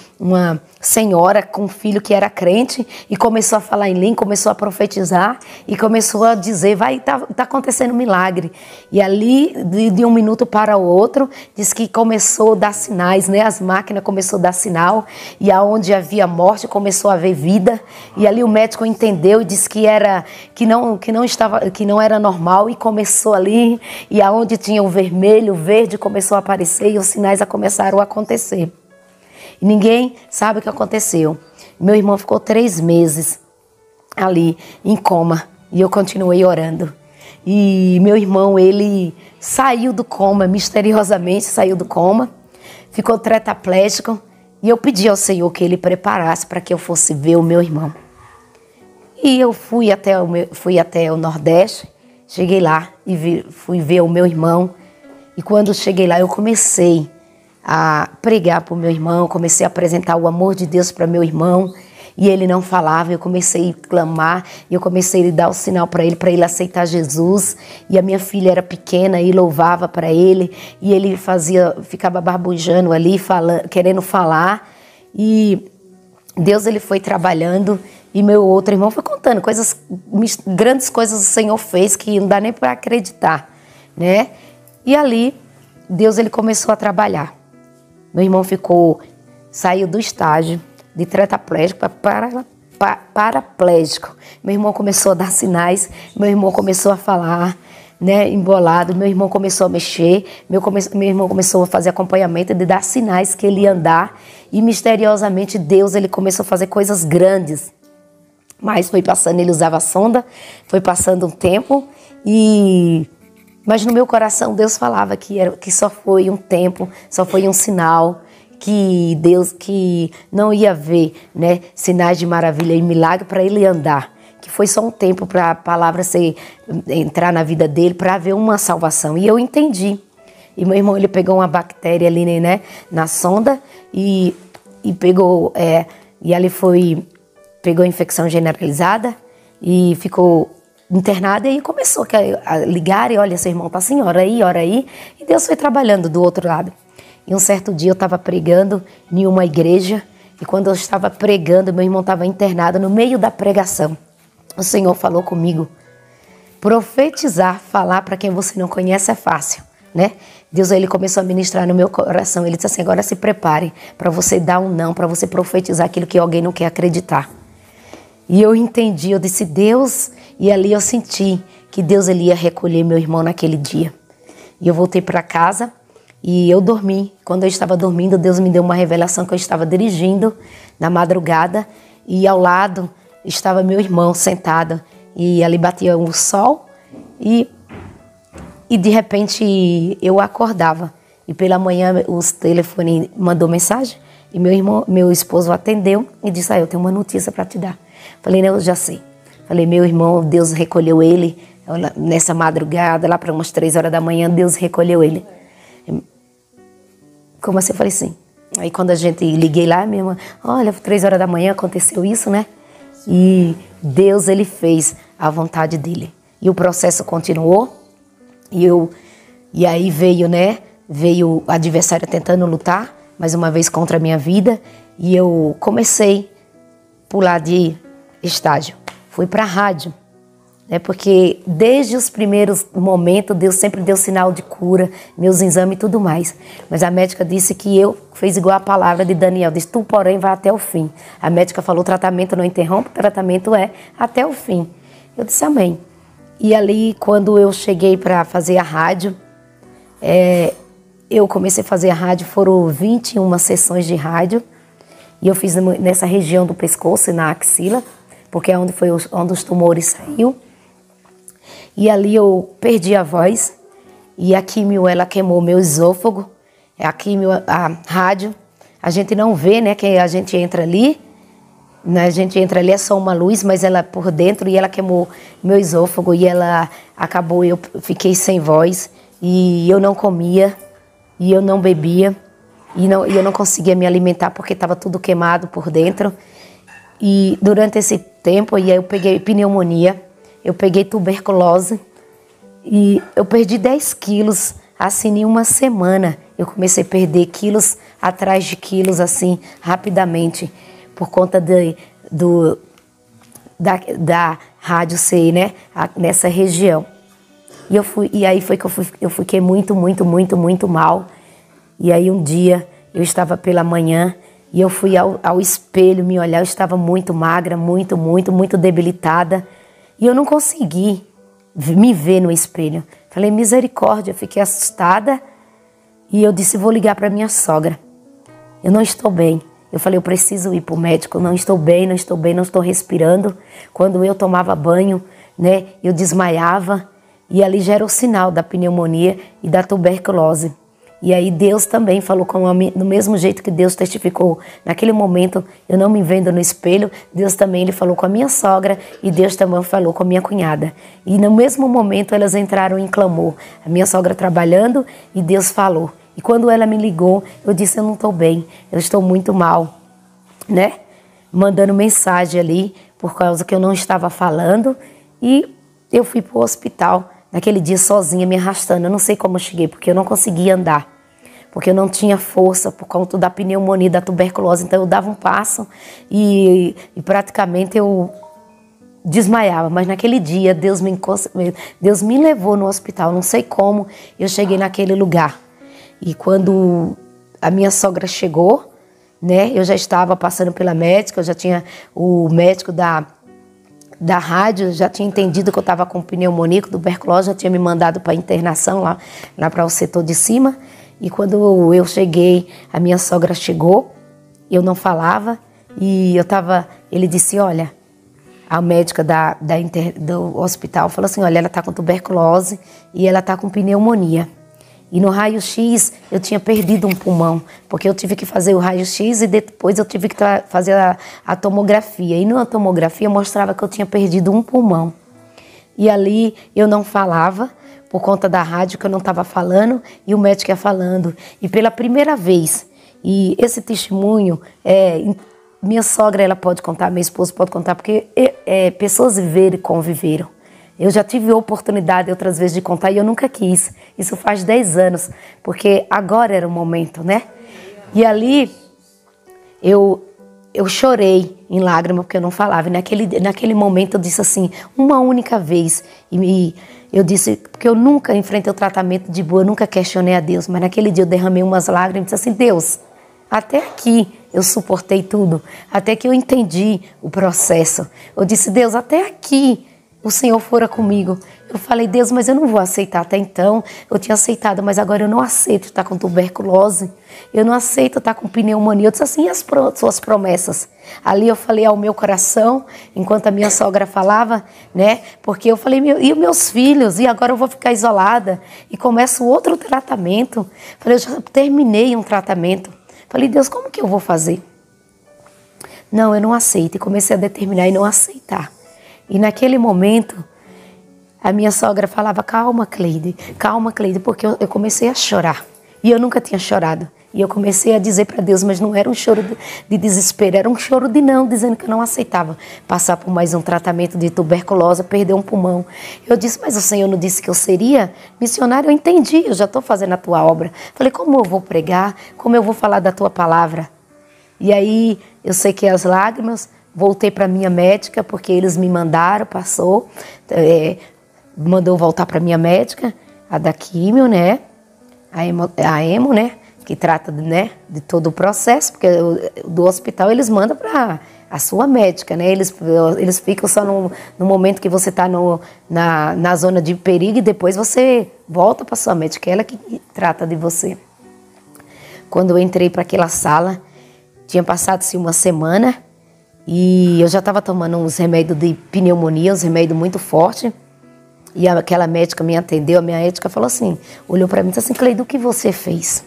senhora com um filho que era crente e começou a falar em língua, começou a profetizar e começou a dizer, tá acontecendo um milagre. E ali, de um minuto para o outro, diz que começou a dar sinais, né? As máquinas começaram a dar sinal e aonde havia morte começou a haver vida. E ali o médico entendeu e disse que não era normal e começou ali. E aonde tinha o vermelho, o verde começou a aparecer e os sinais começaram a acontecer. E ninguém sabe o que aconteceu. Meu irmão ficou 3 meses ali em coma e eu continuei orando. E meu irmão, ele saiu do coma, misteriosamente saiu do coma, ficou tetraplégico e eu pedi ao Senhor que Ele preparasse para que eu fosse ver o meu irmão. E eu fui até o Nordeste, cheguei lá e fui ver o meu irmão. E quando cheguei lá, eu comecei a pregar para o meu irmão, comecei a apresentar o amor de Deus para meu irmão. E ele não falava, eu comecei a clamar, eu comecei a dar o sinal para ele aceitar Jesus. E a minha filha era pequena e louvava para ele. E ele ficava barbujando ali, querendo falar. E Deus, ele foi trabalhando. E meu outro irmão foi contando grandes coisas o Senhor fez que não dá nem para acreditar, né? E ali, Deus, ele começou a trabalhar. Meu irmão saiu do estágio de tetraplégico para paraplégico. Meu irmão começou a dar sinais, meu irmão começou a falar, né, embolado, meu irmão começou a mexer, meu irmão começou a fazer acompanhamento, de dar sinais que ele ia andar. E misteriosamente, Deus, ele começou a fazer coisas grandes. Mas foi passando, ele usava a sonda, foi passando um tempo mas no meu coração Deus falava que só foi um tempo, só foi um sinal, que Deus que não ia ver, né, sinais de maravilha e milagre para ele andar, que foi só um tempo para a palavra entrar na vida dele, para haver uma salvação. E eu entendi. E meu irmão, ele pegou uma bactéria ali, né, na sonda e pegou, e ali pegou infecção generalizada e ficou internada, e aí começou a ligar e olha, seu irmão tá assim, ora aí, e Deus foi trabalhando do outro lado. E um certo dia eu estava pregando em uma igreja, e quando eu estava pregando, meu irmão estava internado. No meio da pregação, o Senhor falou comigo, profetizar, falar para quem você não conhece é fácil, né? Deus, ele começou a ministrar no meu coração, ele disse assim, agora se prepare para você dar um não, para você profetizar aquilo que alguém não quer acreditar. E eu entendi, eu disse, Deus, e ali eu senti que Deus, ele ia recolher meu irmão naquele dia. E eu voltei para casa e eu dormi. Quando eu estava dormindo, Deus me deu uma revelação que eu estava dirigindo na madrugada e ao lado estava meu irmão sentado e ali batia o sol e de repente eu acordava. E pela manhã o telefone mandou mensagem e meu esposo atendeu e disse, eu tenho uma notícia para te dar. Falei, eu já sei. Falei, meu irmão, Deus recolheu ele nessa madrugada, lá para umas 3 horas da manhã, Deus recolheu ele. Como assim? Eu falei, sim. Aí quando a gente liguei lá, minha irmã, olha, 3 horas da manhã aconteceu isso, né? E Deus, ele fez a vontade dele. E o processo continuou. E aí veio o adversário tentando lutar, mais uma vez contra a minha vida. E eu comecei a pular de estágio. Fui para a rádio, né? Porque desde os primeiros momentos, Deus sempre deu sinal de cura, meus exames e tudo mais. Mas a médica disse que eu fiz igual a palavra de Daniel, disse, tu, porém, vai até o fim. A médica falou, tratamento não interrompe, tratamento é até o fim. Eu disse, amém. E ali, quando eu cheguei para fazer a rádio, eu comecei a fazer a rádio, foram 21 sessões de rádio, e eu fiz nessa região do pescoço e na axila, porque é onde os tumores saíram. E ali eu perdi a voz, e a químio, ela queimou meu esôfago, a químio, a rádio, a gente não vê, né, que a gente entra ali, né, a gente entra ali, é só uma luz, mas ela por dentro, e ela queimou meu esôfago, e ela acabou, eu fiquei sem voz, e eu não comia, e eu não bebia, e eu não conseguia me alimentar porque estava tudo queimado por dentro. E durante esse tempo, e aí eu peguei pneumonia, eu peguei tuberculose, e eu perdi 10 quilos, assim, em uma semana. Eu comecei a perder quilos atrás de quilos, assim, rapidamente, por conta da rádio ser, né, nessa região. E aí foi que eu fiquei muito, muito, muito, muito mal. E aí um dia eu estava pela manhã e eu fui ao espelho me olhar, eu estava muito magra, muito, muito, muito debilitada. E eu não consegui me ver no espelho. Falei, misericórdia, fiquei assustada. E eu disse, vou ligar para minha sogra. Eu não estou bem. Eu falei, eu preciso ir para o médico, não estou bem, não estou bem, não estou respirando. Quando eu tomava banho, né, eu desmaiava. E ali já era o sinal da pneumonia e da tuberculose. E aí Deus também falou do mesmo jeito que Deus testificou. Naquele momento, eu não me vendo no espelho, Deus também ele falou com a minha sogra e Deus também falou com a minha cunhada. E no mesmo momento, elas entraram em clamor. A minha sogra trabalhando e Deus falou. E quando ela me ligou, eu disse, eu não estou bem, eu estou muito mal, né? Mandando mensagem ali, por causa que eu não estava falando. E eu fui para o hospital, naquele dia sozinha, me arrastando. Eu não sei como eu cheguei, porque eu não conseguia andar. Porque eu não tinha força por conta da pneumonia, da tuberculose. Então eu dava um passo e praticamente eu desmaiava. Mas naquele dia Deus me levou no hospital. Não sei como eu cheguei naquele lugar. E quando a minha sogra chegou, né, eu já estava passando pela médica, eu já tinha o médico da rádio, já tinha entendido que eu estava com pneumonia, tuberculose, já tinha me mandado para internação lá para o setor de cima. E quando eu cheguei, a minha sogra chegou, eu não falava, e ele disse, olha, a médica do hospital falou assim, olha, ela está com tuberculose e ela está com pneumonia. E no raio-x eu tinha perdido um pulmão, porque eu tive que fazer o raio-x e depois eu tive que fazer a tomografia. E na tomografia mostrava que eu tinha perdido um pulmão. E ali eu não falava, por conta da rádio que eu não estava falando e o médico ia falando. E pela primeira vez, e esse testemunho, minha sogra ela pode contar, meu esposo pode contar, porque pessoas viveram e conviveram. Eu já tive a oportunidade outras vezes de contar e eu nunca quis. Isso faz 10 anos, porque agora era o momento, né? E ali eu chorei em lágrimas porque eu não falava. E naquele momento eu disse assim, uma única vez. E eu disse, porque eu nunca enfrentei o tratamento de boa, eu nunca questionei a Deus. Mas naquele dia eu derramei umas lágrimas e disse assim, Deus, até aqui eu suportei tudo. Até que eu entendi o processo. Eu disse, Deus, até aqui o Senhor fora comigo. Eu falei, Deus, mas eu não vou aceitar. Até então eu tinha aceitado, mas agora eu não aceito estar com tuberculose. Eu não aceito estar com pneumonia. Eu disse assim, e as suas promessas? Ali eu falei ao meu coração, enquanto a minha sogra falava, né? Porque eu falei, e os meus filhos? E agora eu vou ficar isolada? E começo outro tratamento. Falei, eu já terminei um tratamento. Falei, Deus, como que eu vou fazer? Não, eu não aceito. E comecei a determinar e não aceitar. E naquele momento, a minha sogra falava, calma, Cleide, porque eu comecei a chorar. E eu nunca tinha chorado. E eu comecei a dizer para Deus, mas não era um choro de desespero, era um choro de não, dizendo que eu não aceitava passar por mais um tratamento de tuberculose, perder um pulmão. Eu disse, mas o Senhor não disse que eu seria missionária? Eu entendi, eu já estou fazendo a tua obra. Falei, como eu vou pregar? Como eu vou falar da tua palavra? E aí, eu sei que as lágrimas voltei para minha médica, porque eles me mandaram, passou, mandou voltar para minha médica, a da químio, né? A hemo, né? Que trata, né, de todo o processo, porque do hospital eles mandam para a sua médica, né? Eles ficam só no momento que você está na zona de perigo e depois você volta para sua médica, ela que trata de você. Quando eu entrei para aquela sala, tinha passado-se uma semana e eu já estava tomando uns remédios de pneumonia, uns remédios muito fortes. E aquela médica me atendeu, a minha médica falou assim, olhou para mim e disse assim, Cleide, o que você fez?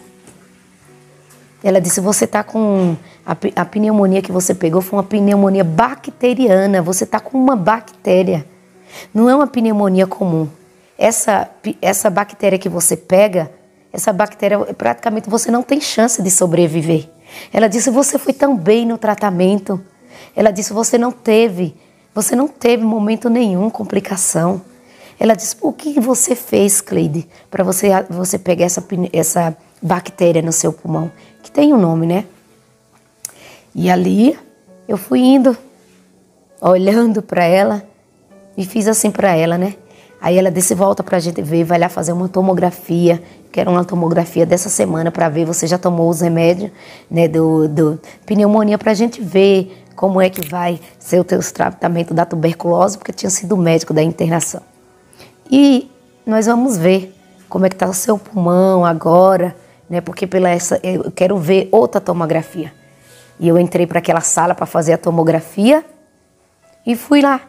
Ela disse, você está com... A pneumonia que você pegou foi uma pneumonia bacteriana, você está com uma bactéria. Não é uma pneumonia comum. Essa bactéria que você pega, essa bactéria, praticamente você não tem chance de sobreviver. Ela disse, você foi tão bem no tratamento. Ela disse, você não teve momento nenhum, complicação. Ela disse, o que você fez, Cleide, para você pegar essa bactéria no seu pulmão? Que tem um nome, né? E ali eu fui indo, olhando para ela e fiz assim para ela, né? Aí ela disse, volta pra gente ver, vai lá fazer uma tomografia, que era uma tomografia dessa semana para ver, você já tomou os remédios, né, do pneumonia, pra gente ver como é que vai ser o teu tratamento da tuberculose, porque tinha sido o médico da internação. E nós vamos ver como é que está o seu pulmão agora, né? Porque eu quero ver outra tomografia. E eu entrei para aquela sala para fazer a tomografia e fui lá.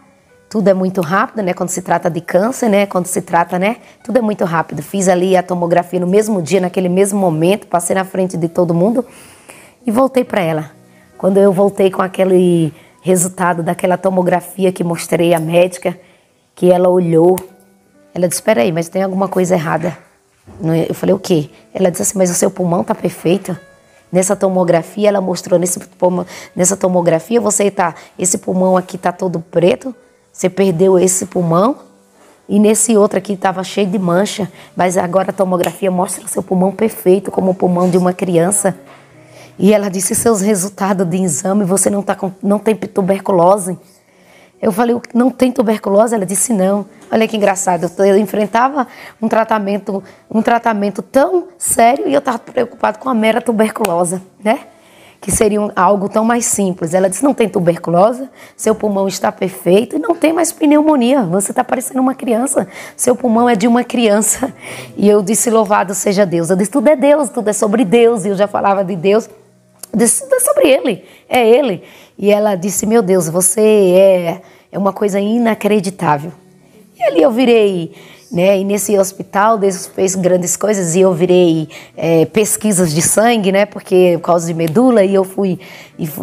Tudo é muito rápido, né? Quando se trata de câncer, né? Quando se trata, né? Tudo é muito rápido. Fiz ali a tomografia no mesmo dia, naquele mesmo momento, passei na frente de todo mundo e voltei para ela. Quando eu voltei com aquele resultado daquela tomografia que mostrei à médica, que ela olhou, ela disse, espera aí, mas tem alguma coisa errada. Eu falei, o quê? Ela disse assim, mas o seu pulmão está perfeito. Nessa tomografia, ela mostrou, nessa tomografia, esse pulmão aqui está todo preto, você perdeu esse pulmão, e nesse outro aqui estava cheio de mancha, mas agora a tomografia mostra o seu pulmão perfeito, como o pulmão de uma criança. E ela disse, seus resultados de exame, você não tem tuberculose. Eu falei, não tem tuberculose? Ela disse, não. Olha que engraçado, eu enfrentava um tratamento tão sério e eu estava preocupado com a mera tuberculose, né? Que seria algo tão mais simples. Ela disse, não tem tuberculose, seu pulmão está perfeito e não tem mais pneumonia, você está parecendo uma criança, seu pulmão é de uma criança. E eu disse, louvado seja Deus. Eu disse, tudo é Deus, tudo é sobre Deus. E eu já falava de Deus, eu disse, tudo é sobre Ele, é Ele. E ela disse, meu Deus, você é uma coisa inacreditável. E ali eu virei, né, e nesse hospital Deus fez grandes coisas e eu virei pesquisas de sangue, né, porque por causa de medula, e eu fui,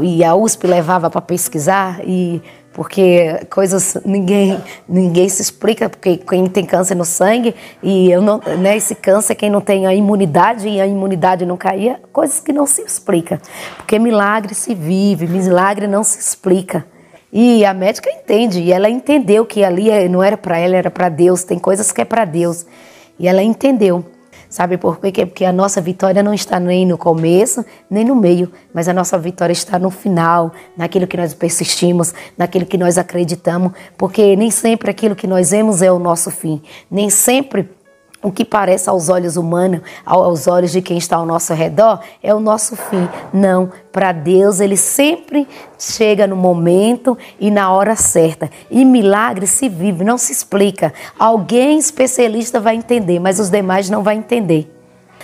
e a USP levava para pesquisar, e porque coisas ninguém se explica, porque quem tem câncer no sangue, e eu não, né, esse câncer, quem não tem a imunidade e a imunidade não caía, coisas que não se explica, porque milagre se vive, milagre não se explica. E a médica entende, e ela entendeu que ali não era para ela, era para Deus, tem coisas que é para Deus. E ela entendeu. Sabe por quê? Porque a nossa vitória não está nem no começo, nem no meio, mas a nossa vitória está no final, naquilo que nós persistimos, naquilo que nós acreditamos, porque nem sempre aquilo que nós vemos é o nosso fim, nem sempre o que parece aos olhos humanos, aos olhos de quem está ao nosso redor, é o nosso fim. Não, para Deus Ele sempre chega no momento e na hora certa. E milagre se vive, não se explica. Alguém especialista vai entender, mas os demais não vão entender.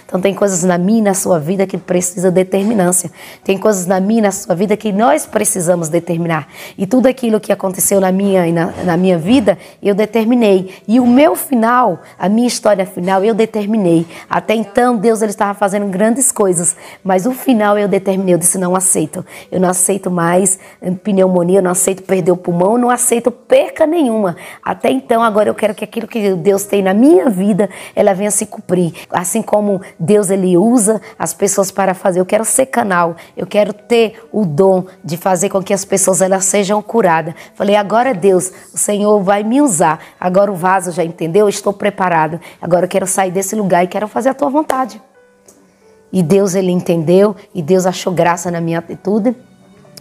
Então tem coisas na minha e na sua vida que precisa de determinância. Tem coisas na minha e na sua vida que nós precisamos determinar. E tudo aquilo que aconteceu na minha e na minha vida, eu determinei. E o meu final, a minha história final, eu determinei. Até então, Deus ele estava fazendo grandes coisas. Mas o final eu determinei. Eu disse, não aceito. Eu não aceito mais pneumonia, eu não aceito perder o pulmão, eu não aceito perca nenhuma. Até então, agora eu quero que aquilo que Deus tem na minha vida, ela venha se cumprir. Assim como Deus ele usa as pessoas para fazer. Eu quero ser canal, eu quero ter o dom de fazer com que as pessoas elas sejam curadas. Falei, agora Deus, o Senhor vai me usar. Agora o vaso já entendeu, eu estou preparado. Agora eu quero sair desse lugar e quero fazer a tua vontade. E Deus ele entendeu e Deus achou graça na minha atitude.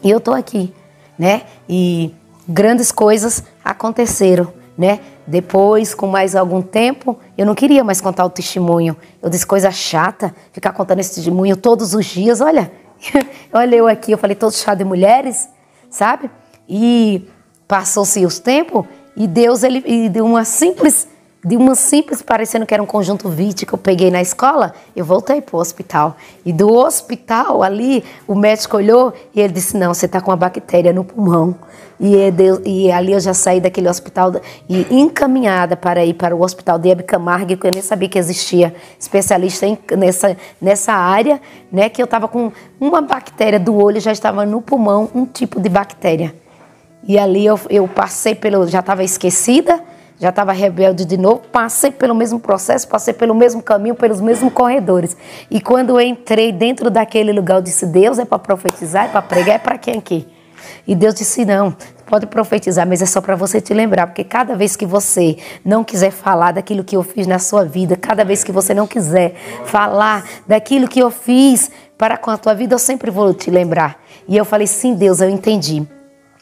E eu estou aqui. né? E grandes coisas aconteceram, né? Depois, com mais algum tempo, eu não queria mais contar o testemunho. Eu disse, coisa chata, ficar contando esse testemunho todos os dias. Olha, olha eu aqui, eu falei todo chá de mulheres, sabe? E passou-se os tempos e Deus, ele deu uma simples, parecendo que era um conjunto VIT que eu peguei na escola, eu voltei pro hospital. E do hospital ali, o médico olhou e ele disse, não, você tá com uma bactéria no pulmão. E ali eu já saí daquele hospital e encaminhada para ir para o hospital de Hebe Camargo, que eu nem sabia que existia especialista nessa área, né? Que eu estava com uma bactéria do olho, já estava no pulmão, um tipo de bactéria. E ali eu passei já estava esquecida, já estava rebelde de novo, passei pelo mesmo processo, passei pelo mesmo caminho, pelos mesmos corredores. E quando eu entrei dentro daquele lugar, eu disse, Deus, é para profetizar, é para pregar, é para quem aqui? E Deus disse, não, pode profetizar, mas é só para você te lembrar, porque cada vez que você não quiser falar daquilo que eu fiz na sua vida, cada vez que você não quiser falar daquilo que eu fiz para com a tua vida, eu sempre vou te lembrar. E eu falei, sim, Deus, eu entendi.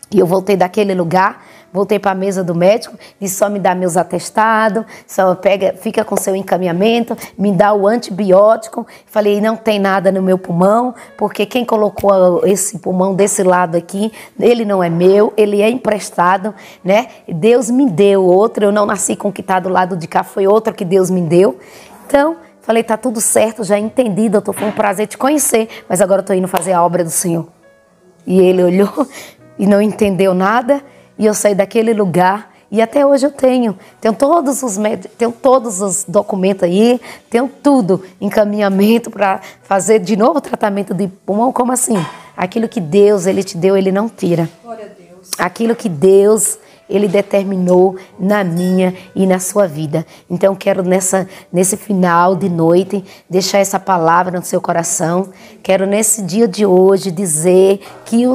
E eu voltei daquele lugar, voltei para a mesa do médico, disse, só me dá meus atestados, só fica com seu encaminhamento, me dá o antibiótico. Falei, não tem nada no meu pulmão, porque quem colocou esse pulmão desse lado aqui, ele não é meu, ele é emprestado, né? Deus me deu outro, eu não nasci com o que está do lado de cá, foi outro que Deus me deu. Então, falei, tá tudo certo, já entendi, doutor, foi um prazer te conhecer, mas agora eu estou indo fazer a obra do Senhor. E ele olhou e não entendeu nada, e eu saí daquele lugar, e até hoje eu tenho todos os documentos aí, tenho tudo, encaminhamento para fazer de novo o tratamento de pulmão. Como assim? Aquilo que Deus, ele te deu, ele não tira. Glória a Deus. Aquilo que Deus, ele determinou na minha e na sua vida. Então quero nesse final de noite deixar essa palavra no seu coração. Quero nesse dia de hoje dizer que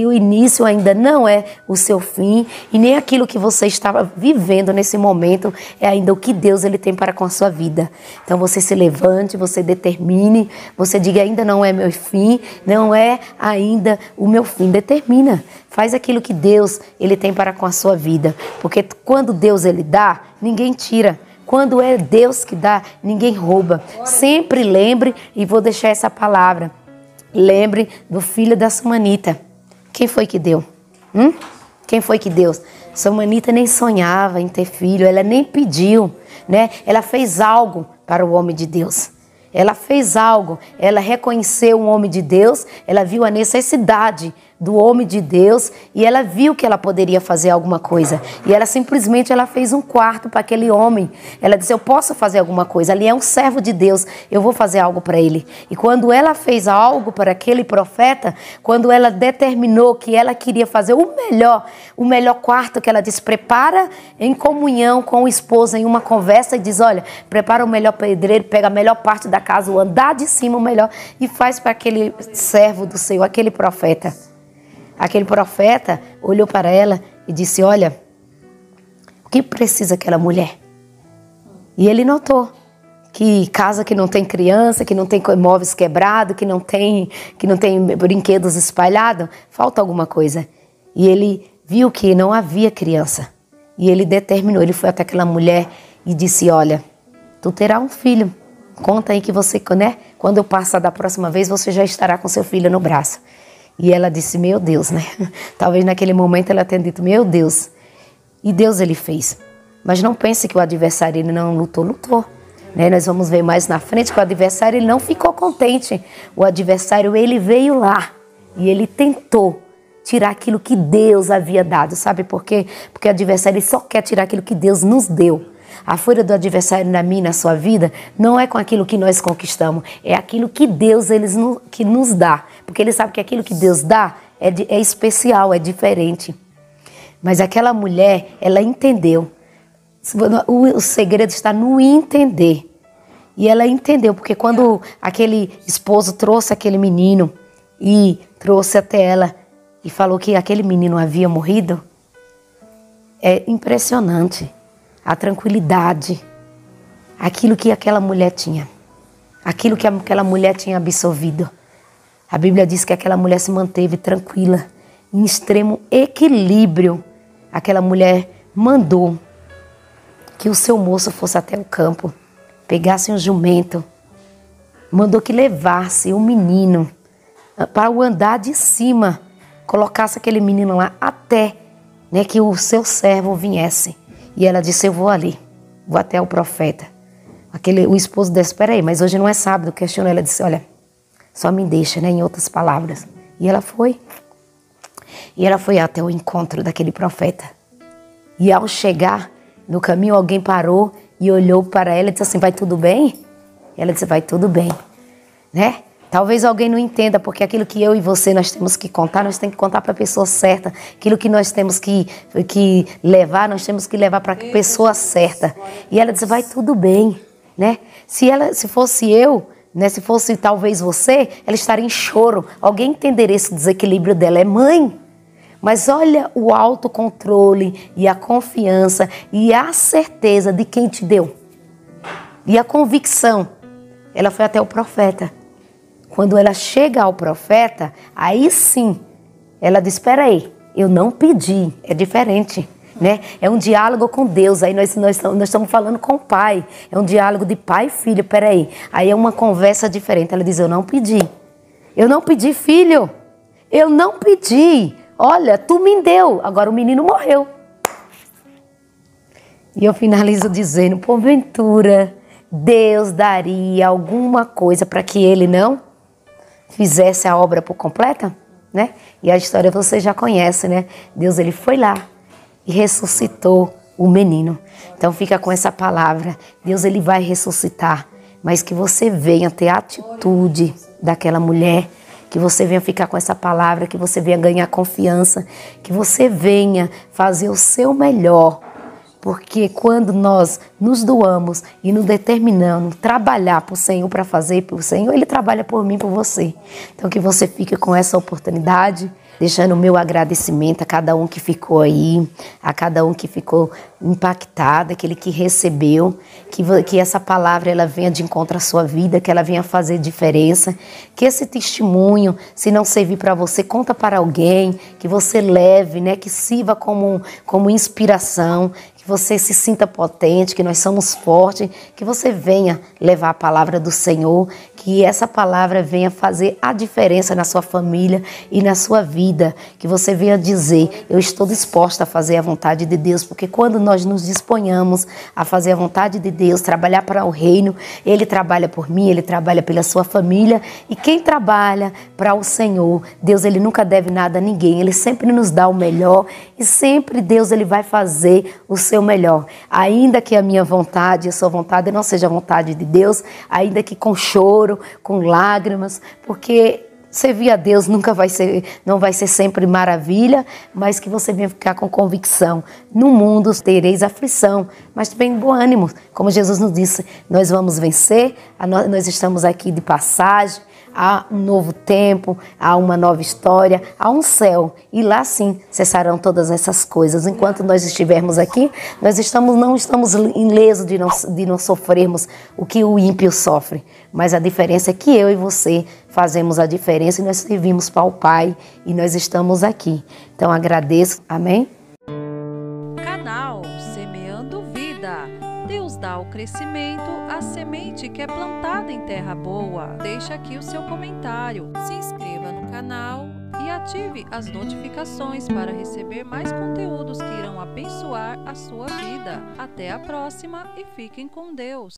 o início ainda não é o seu fim e nem aquilo que você estava vivendo nesse momento é ainda o que Deus ele tem para com a sua vida. Então você se levante, você determine, você diga, ainda não é meu fim, não é ainda o meu fim. Determina, faz aquilo que Deus ele tem para com a sua vida, porque quando Deus ele dá, ninguém tira. Quando é Deus que dá, ninguém rouba. Sempre lembre, e vou deixar essa palavra, lembre do filho da Sumanita. Quem foi que deu? Quem foi que deu? Sumanita nem sonhava em ter filho, ela nem pediu, né? Ela fez algo para o homem de Deus. Ela fez algo, ela reconheceu um homem de Deus, ela viu a necessidade do homem de Deus e ela viu que ela poderia fazer alguma coisa. E ela simplesmente fez um quarto para aquele homem. Ela disse, eu posso fazer alguma coisa, ali é um servo de Deus, eu vou fazer algo para ele. E quando ela fez algo para aquele profeta, quando ela determinou que ela queria fazer o melhor quarto, que ela disse, prepara em comunhão com o esposo, em uma conversa, e diz, olha, prepara o melhor pedreiro, pega a melhor parte da casa, o andar de cima o melhor, e faz para aquele servo do Senhor, aquele profeta. Aquele profeta olhou para ela e disse, olha, o que precisa aquela mulher? E ele notou que casa que não tem criança, que não tem móveis quebrados, que não tem brinquedos espalhados, falta alguma coisa. E ele viu que não havia criança. E ele determinou, ele foi até aquela mulher e disse, olha, tu terás um filho. Conta aí que você, né? Quando eu passar da próxima vez, você já estará com seu filho no braço. E ela disse, meu Deus, né? Talvez naquele momento ela tenha dito, meu Deus. E Deus ele fez. Mas não pense que o adversário ele não lutou. Né? Nós vamos ver mais na frente que o adversário ele não ficou contente. O adversário ele veio lá e ele tentou tirar aquilo que Deus havia dado. Sabe por quê? Porque o adversário ele só quer tirar aquilo que Deus nos deu. A fúria do adversário na minha e na sua vida não é com aquilo que nós conquistamos, é aquilo que Deus que nos dá. Porque ele sabe que aquilo que Deus dá é especial, é diferente. Mas aquela mulher, ela entendeu. O segredo está no entender. E ela entendeu, porque quando aquele esposo trouxe aquele menino e trouxe até ela e falou que aquele menino havia morrido, é impressionante. A tranquilidade, aquilo que aquela mulher tinha, aquilo que aquela mulher tinha absorvido. A Bíblia diz que aquela mulher se manteve tranquila em extremo equilíbrio, aquela mulher mandou que o seu moço fosse até o campo, pegasse um jumento, mandou que levasse o menino para o andar de cima, colocasse aquele menino lá até, né, que o seu servo viesse. E ela disse, eu vou ali, vou até o profeta. O esposo disse, espera aí, mas hoje não é sábado, questionou. Ela disse, olha, só me deixa, né, em outras palavras. E ela foi. E ela foi até o encontro daquele profeta. E ao chegar no caminho, alguém parou e olhou para ela e disse assim, vai tudo bem? E ela disse, vai tudo bem, né? Talvez alguém não entenda, porque aquilo que eu e você nós temos que contar, nós temos que contar para a pessoa certa. Aquilo que nós temos que levar, nós temos que levar para a pessoa certa. E ela disse, vai tudo bem, né? Se fosse eu, né, se fosse talvez você, ela estaria em choro. Alguém entenderia esse desequilíbrio dela, é mãe. Mas olha o autocontrole e a confiança e a certeza de quem te deu. E a convicção. Ela foi até o profeta. Quando ela chega ao profeta, aí sim, ela diz, espera aí, eu não pedi, é diferente, né? É um diálogo com Deus, aí nós estamos falando com o pai, é um diálogo de pai e filho, espera aí é uma conversa diferente. Ela diz, eu não pedi, filho, eu não pedi, olha, tu me deu, agora o menino morreu. E eu finalizo dizendo, porventura, Deus daria alguma coisa para que ele não fizesse a obra por completa, né? E a história você já conhece, né? Deus, ele foi lá e ressuscitou o menino. Então fica com essa palavra. Deus, ele vai ressuscitar, mas que você venha ter a atitude daquela mulher, que você venha ficar com essa palavra, que você venha ganhar confiança, que você venha fazer o seu melhor. Porque quando nós nos doamos e nos determinamos trabalhar para o Senhor, para fazer para o Senhor, Ele trabalha por mim, por você. Então que você fique com essa oportunidade, deixando o meu agradecimento a cada um que ficou aí, a cada um que ficou impactado, aquele que recebeu, que essa palavra ela venha de encontro à sua vida, que ela venha fazer diferença, que esse testemunho, se não servir para você, conta para alguém, que você leve, né, que sirva como inspiração, que você se sinta potente, que nós somos fortes, que você venha levar a palavra do Senhor, que essa palavra venha fazer a diferença na sua família e na sua vida, que você venha dizer, eu estou disposta a fazer a vontade de Deus, porque quando nós nos disponhamos a fazer a vontade de Deus, trabalhar para o reino, Ele trabalha por mim, Ele trabalha pela sua família, e quem trabalha para o Senhor, Deus, Ele nunca deve nada a ninguém, Ele sempre nos dá o melhor, e sempre Deus, Ele vai fazer o seu melhor, ainda que a minha vontade, a sua vontade não seja a vontade de Deus, ainda que com choro, com lágrimas, porque servir a Deus não vai ser sempre maravilha, mas que você venha ficar com convicção. No mundo tereis aflição, mas também bom ânimo. Como Jesus nos disse, nós vamos vencer, nós estamos aqui de passagem, há um novo tempo, há uma nova história, há um céu. E lá sim cessarão todas essas coisas. Enquanto nós estivermos aqui, nós não estamos ilesos de não sofrermos o que o ímpio sofre. Mas a diferença é que eu e você fazemos a diferença e nós servimos para o Pai e nós estamos aqui. Então agradeço. Amém? Canal Semeando Vida. Deus dá o crescimento à semente que é plantada em terra boa. Deixa aqui o seu comentário, se inscreva no canal e ative as notificações para receber mais conteúdos que irão abençoar a sua vida. Até a próxima e fiquem com Deus.